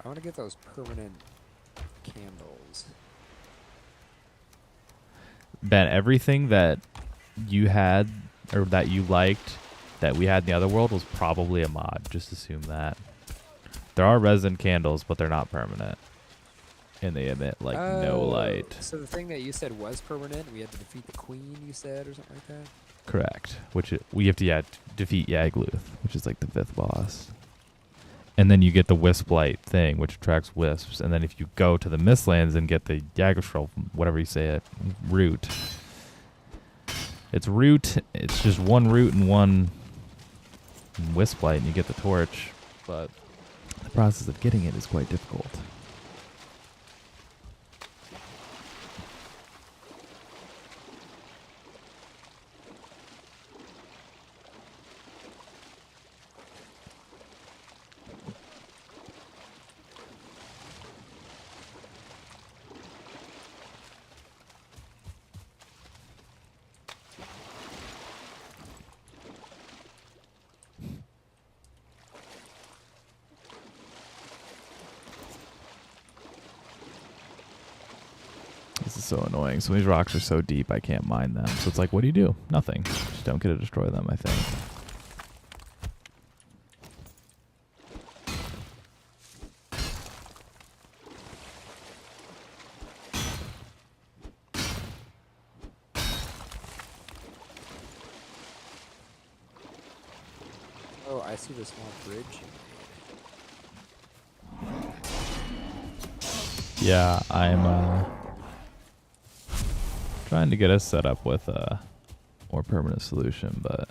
I want to get those permanent candles. Ben, everything that you had or that you liked that we had in the other world was probably a mod. Just assume that. There are resin candles, but they're not permanent. And they emit like no light. So the thing that you said was permanent, we had to defeat the queen, you said, or something like that? Correct. We have to defeat Yagluth, which is like the 5th boss. And then you get the wisp light thing, which attracts wisps. And then if you go to the Mistlands and get the Yggdrasil, whatever you say it, root. It's root. It's just one root and one wisp light, and you get the torch. But the process of getting it is quite difficult. This is so annoying. Some of these rocks are so deep I can't mine them. So it's like, what do you do? Nothing. Just don't get to destroy them, I think. Oh, I see the small bridge. Yeah, I'm trying to get us set up with a more permanent solution, but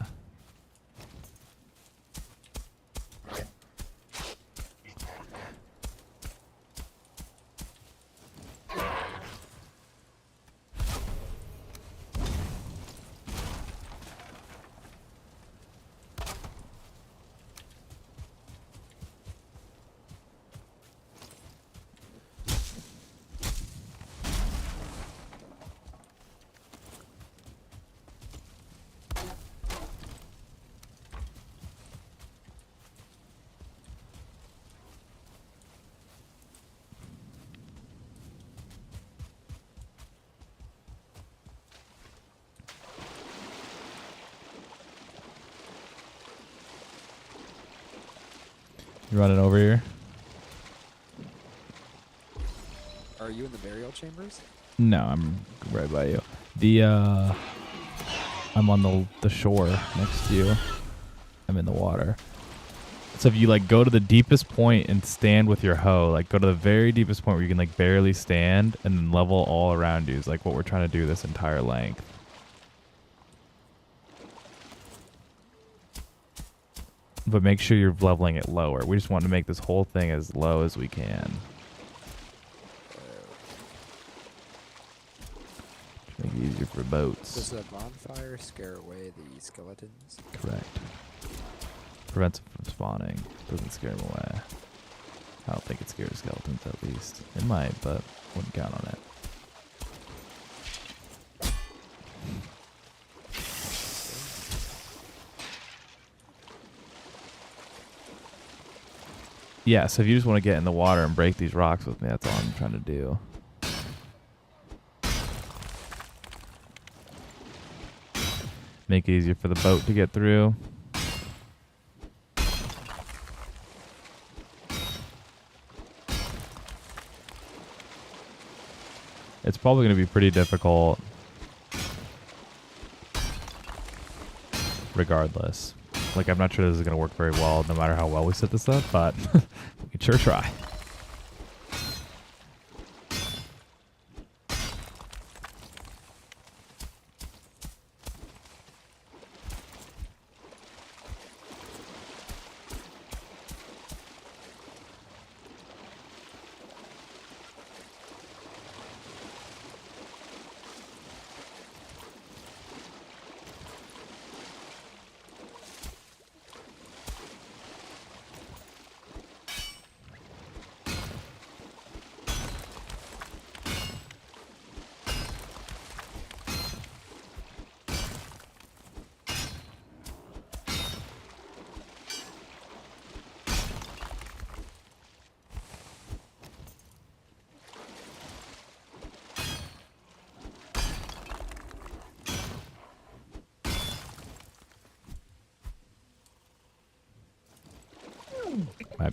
you running over here? Are you in the burial chambers? No, I'm right by you. I'm on the shore next to you. I'm in the water. So if you like go to the deepest point and stand with your hoe, like go to the very deepest point where you can like barely stand and then level all around you is like what we're trying to do this entire length. But make sure you're leveling it lower. We just want to make this whole thing as low as we can. Make it easier for boats. Does the bonfire scare away the skeletons? Correct. Prevents them from spawning. Doesn't scare them away. I don't think it scares skeletons at least. It might, but wouldn't count on it. Yeah, so if you just want to get in the water and break these rocks with me, that's all I'm trying to do. Make it easier for the boat to get through. It's probably going to be pretty difficult regardless. Like, I'm not sure this is going to work very well no matter how well we set this up, but we can sure try.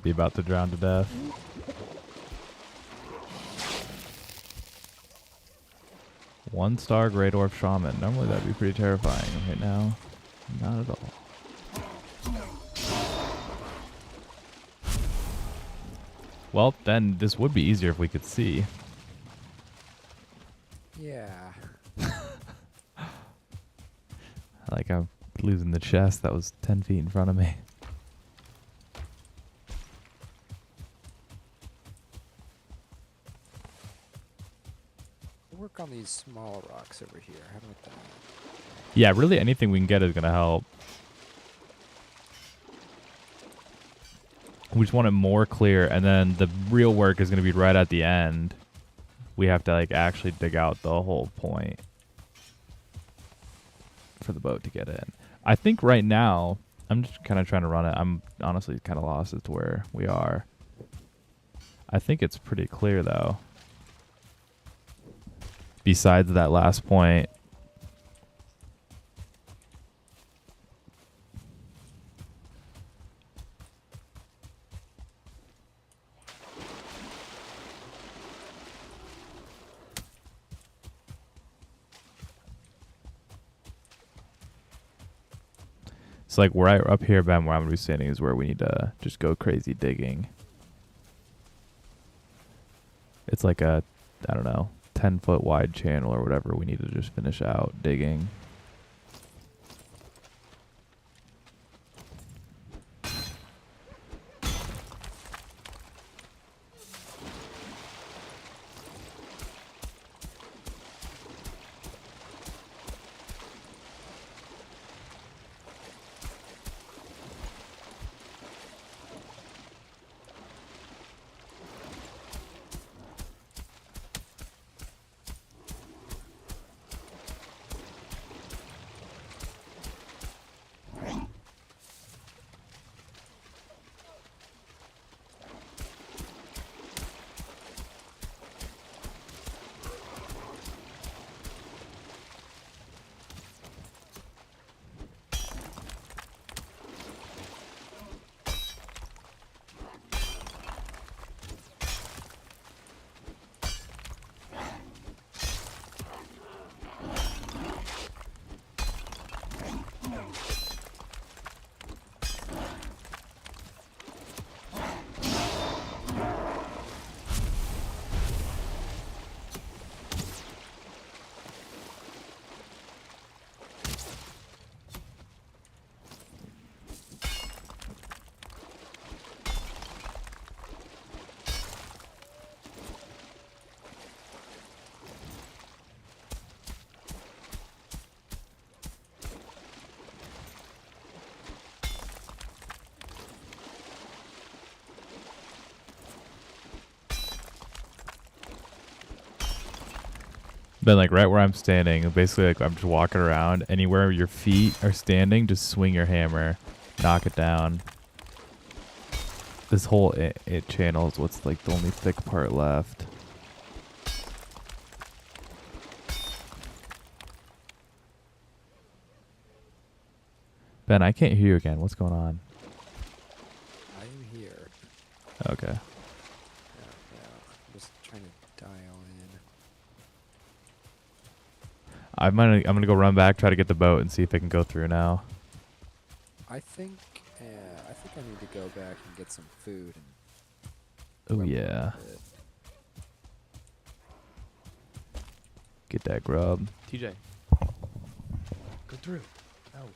be about to drown to death. One star Grey Dwarf Shaman. Normally that'd be pretty terrifying. Right now, not at all. Well, then this would be easier if we could see. Yeah. Like I'm losing the chest that was 10 feet in front of me. Work on these small rocks over here. How about that? Yeah, really anything we can get is going to help. We just want it more clear, and then the real work is going to be right at the end. We have to like actually dig out the whole point for the boat to get in. I think right now, I'm just kind of trying to run it. I'm honestly kind of lost as to where we are. I think it's pretty clear though. Besides that last point. It's like where up here, Ben, where I'm gonna be standing is where we need to just go crazy digging. It's like a, I don't know, 10-foot wide channel or whatever. We need to just finish out digging. But like right where I'm standing, basically like I'm just walking around. Anywhere your feet are standing, just swing your hammer, knock it down. This whole it channel is what's like the only thick part left. Ben, I can't hear you again. What's going on? I am here. Okay. Yeah, I'm just trying to dial in. I'm gonna go run back, try to get the boat, and see if I can go through now. I think I need to go back and get some food. Oh And yeah. Get that grub. TJ. Go through. Oh.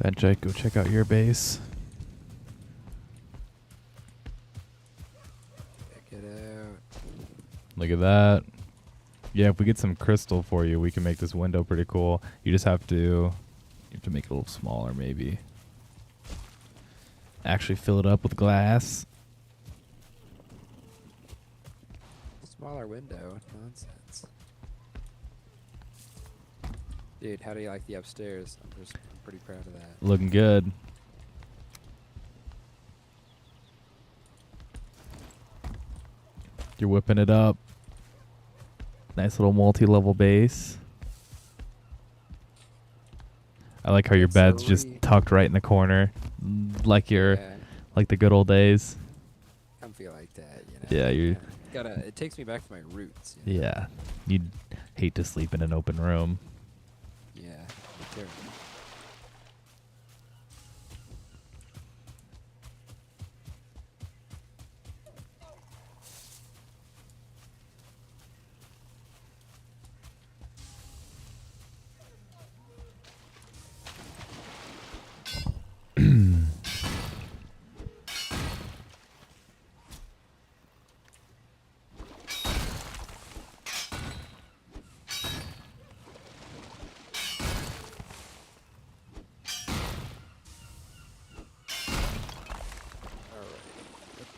That Jake, go check out your base. Check it out. Look at that. Yeah, if we get some crystal for you, we can make this window pretty cool. You just have to make it a little smaller, maybe. Actually fill it up with glass. Smaller window. Nonsense. Dude, how do you like the upstairs? I'm pretty proud of that. Looking good. You're whipping it up. Nice little multi-level base. I like how your bed's just tucked right in the corner, like like the good old days. Comfy like that, you know. Yeah, you. It takes me back to my roots. You know? Yeah, you'd hate to sleep in an open room. Yeah, me too.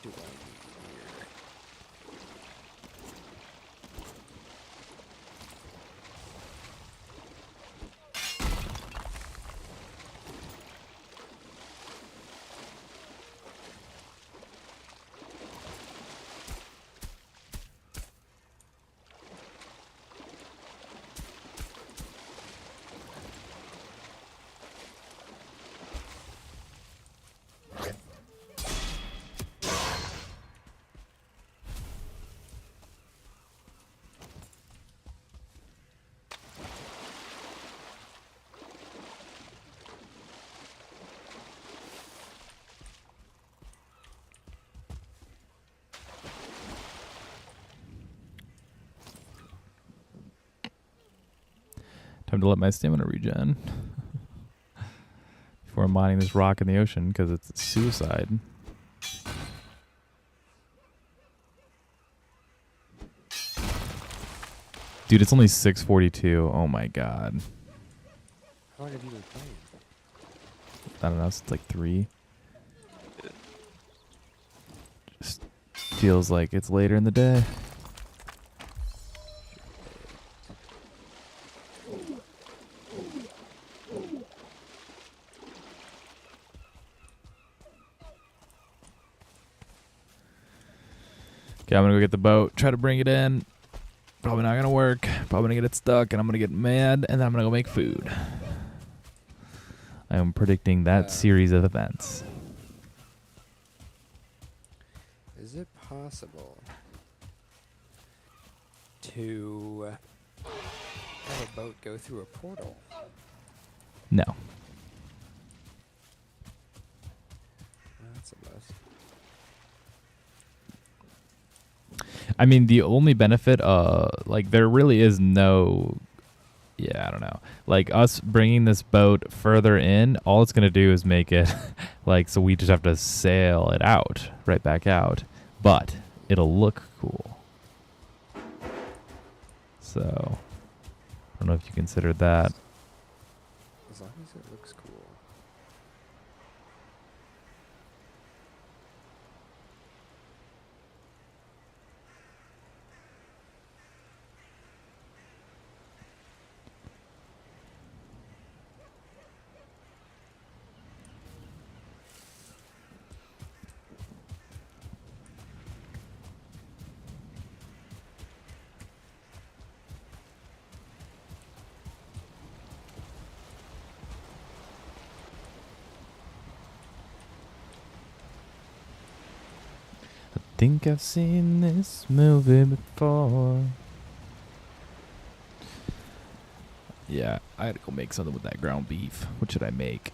What do I need here? Time to let my stamina regen. Before I'm mining this rock in the ocean, because it's suicide. Dude, it's only 6:42. Oh my god. How long have you been playing? I don't know, it's like 3. Just feels like it's later in the day. Okay, I'm gonna go get the boat, try to bring it in. Probably not gonna work. Probably gonna get it stuck, and I'm gonna get mad, and then I'm gonna go make food. I am predicting that series of events. Is it possible to have a boat go through a portal? No. That's a bust. I mean, the only benefit, like, there really is no, I don't know. Like, us bringing this boat further in, all it's going to do is make it, like, so we just have to sail it out, right back out. But it'll look cool. So, I don't know if you considered that. As long as it looks cool. Think I've seen this movie before. Yeah, I gotta go make something with that ground beef. What should I make?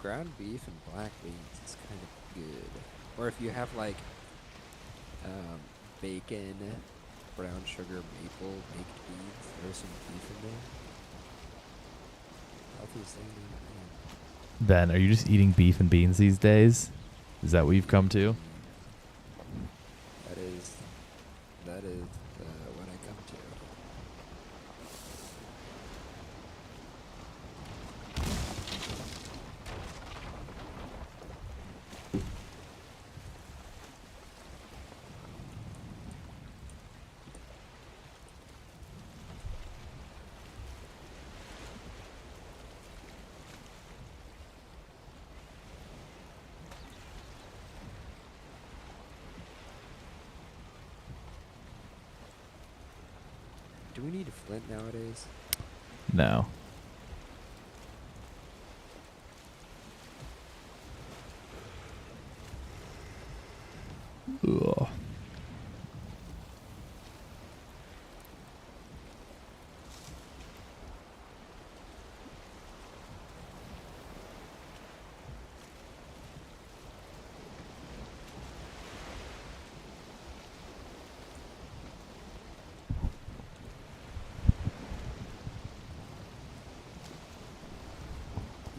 Ground beef and black beans is kind of good. Or if you have like bacon, brown sugar, maple, baked beans, throw some beef in there. healthiest thing to eat. Ben, are you just eating beef and beans these days? Is that what you've come to? That is what I come to. Do we need a flint nowadays? No. Ugh.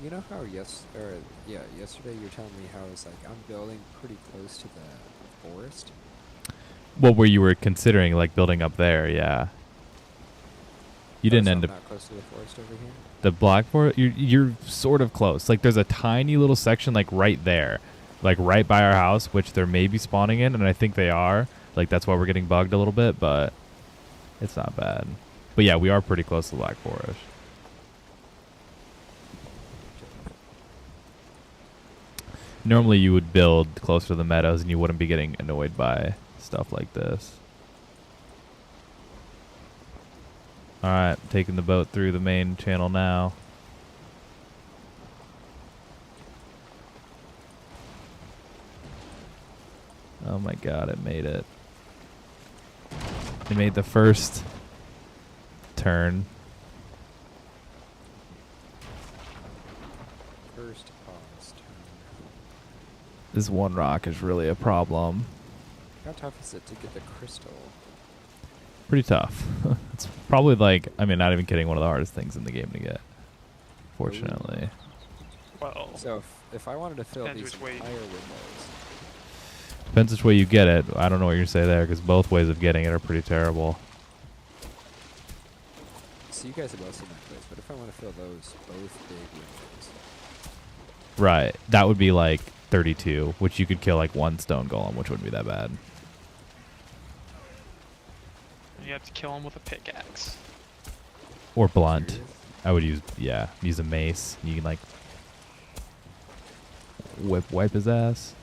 You know how yesterday you were telling me how it's like I'm building pretty close to the forest. Well, where you were considering like building up there, yeah. You didn't So end I'm up not close to the forest over here. the black forest. You're sort of close. Like there's a tiny little section like right there, like right by our house, which they're maybe spawning in, and I think they are. Like that's why we're getting bugged a little bit, but it's not bad. But yeah, we are pretty close to the black forest. Normally you would build closer to the meadows and you wouldn't be getting annoyed by stuff like this. Alright, taking the boat through the main channel now. Oh my god, it made it. It made the first turn. First pause turn. This one rock is really a problem. How tough is it to get the crystal? Pretty tough. It's probably like, I mean, not even kidding, one of the hardest things in the game to get. Fortunately. Well, So if I wanted to fill Depends these which way- entire windows, Depends which way you get it. I don't know what you're going to say there, because both ways of getting it are pretty terrible. so you guys have both seen my place, but if I want to fill those both big windows, Right. That would be like 32, which you could kill like one stone golem, which wouldn't be that bad. you have to kill him with a pickaxe. Or blunt. serious? I would use a mace. You can like wipe his ass.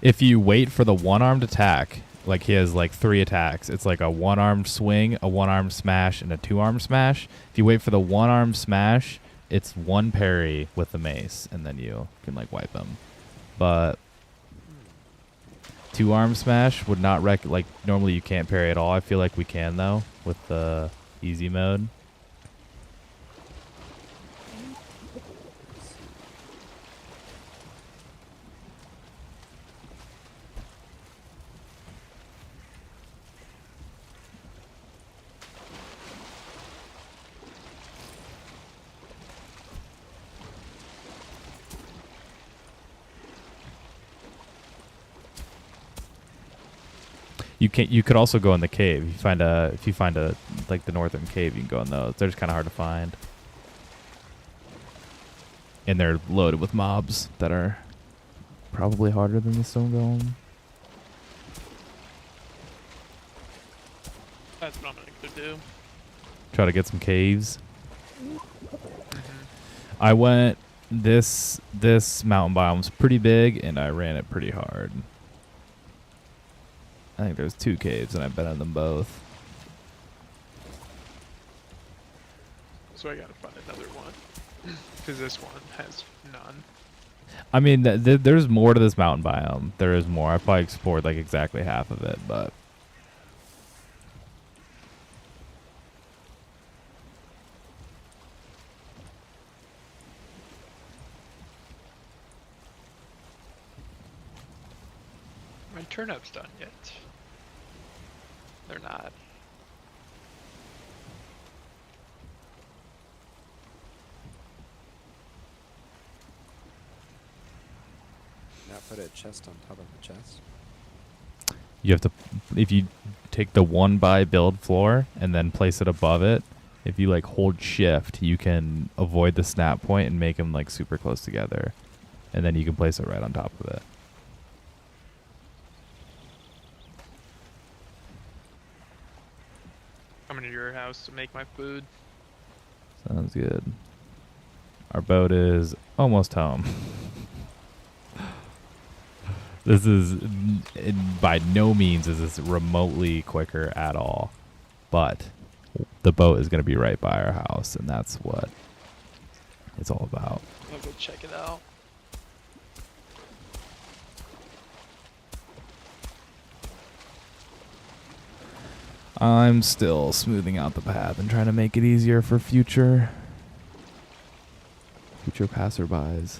If you wait for the one-armed attack, like he has like 3 attacks. It's like a one-armed swing, a one-armed smash, and a two-armed smash. If you wait for the one-armed smash, it's one parry with the mace, and then you can like wipe him. But two-armed smash would not like normally you can't parry at all. I feel like we can though with the easy mode. You could also go in the cave. If you find a like the northern cave, you can go in those. They're just kind of hard to find. And they're loaded with mobs that are probably harder than the stone golem. That's what I'm gonna go do. Try to get some caves. I went this mountain biome's pretty big and I ran it pretty hard. I think there's 2 caves and I've been in them both. So I gotta find another one. Because this one has none. I mean, there's more to this mountain biome. There is more. I probably explored like exactly half of it, but My turnip's done yet. They're not. not put a chest on top of a chest? You have to, if you take the 1x build floor and then place it above it, if you like hold shift, you can avoid the snap point and make them like super close together. And then you can place it right on top of it. Coming to your house to make my food. Sounds good. Our boat is almost home. This is, by no means is this remotely quicker at all. But the boat is going to be right by our house, and that's what it's all about. I'll go check it out. I'm still smoothing out the path and trying to make it easier for future passerbys.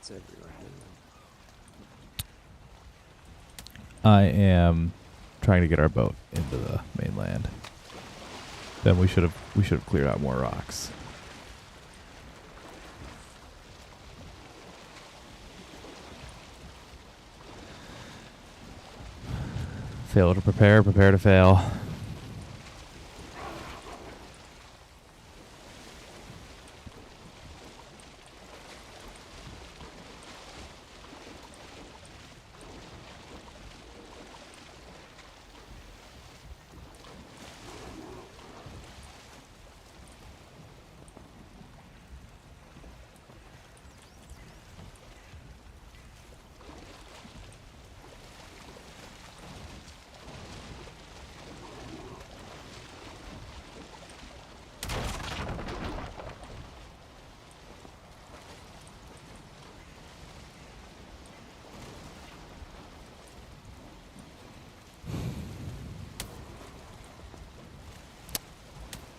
It's everywhere. I am trying to get our boat into the mainland. Then we should have cleared out more rocks. Fail to prepare, prepare to fail.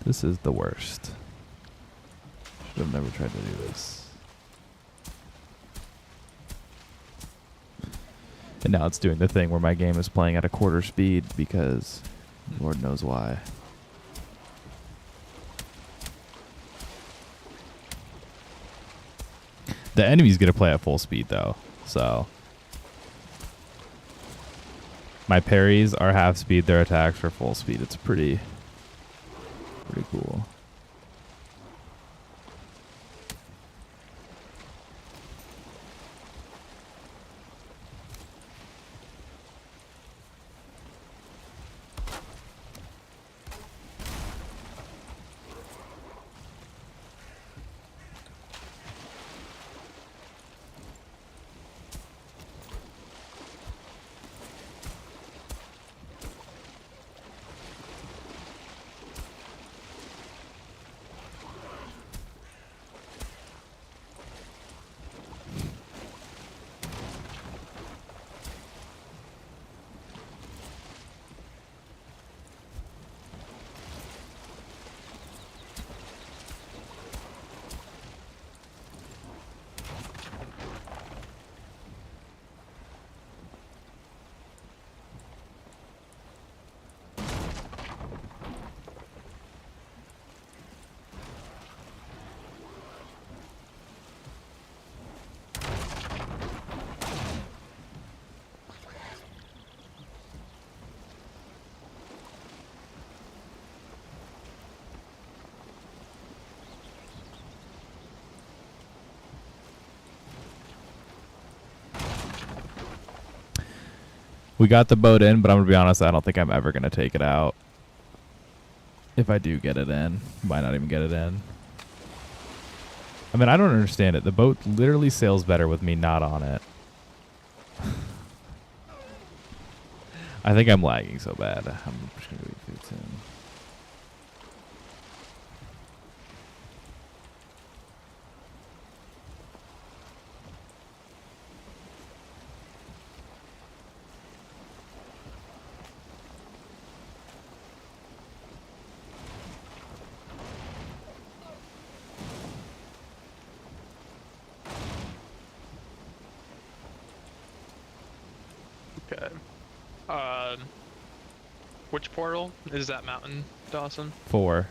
This is the worst. Should have never tried to do this. And now it's doing the thing where my game is playing at a quarter speed because Lord knows why. The enemy's going to play at full speed though, so. My parries are half speed, their attacks are full speed. It's pretty cool. We got the boat in, but I'm gonna be honest, I don't think I'm ever gonna take it out. If I do get it in, might not even get it in. I mean, I don't understand it. The boat literally sails better with me not on it. I think I'm lagging so bad. I'm just gonna leave food soon. Okay. Which portal is that mountain, Dawson? 4.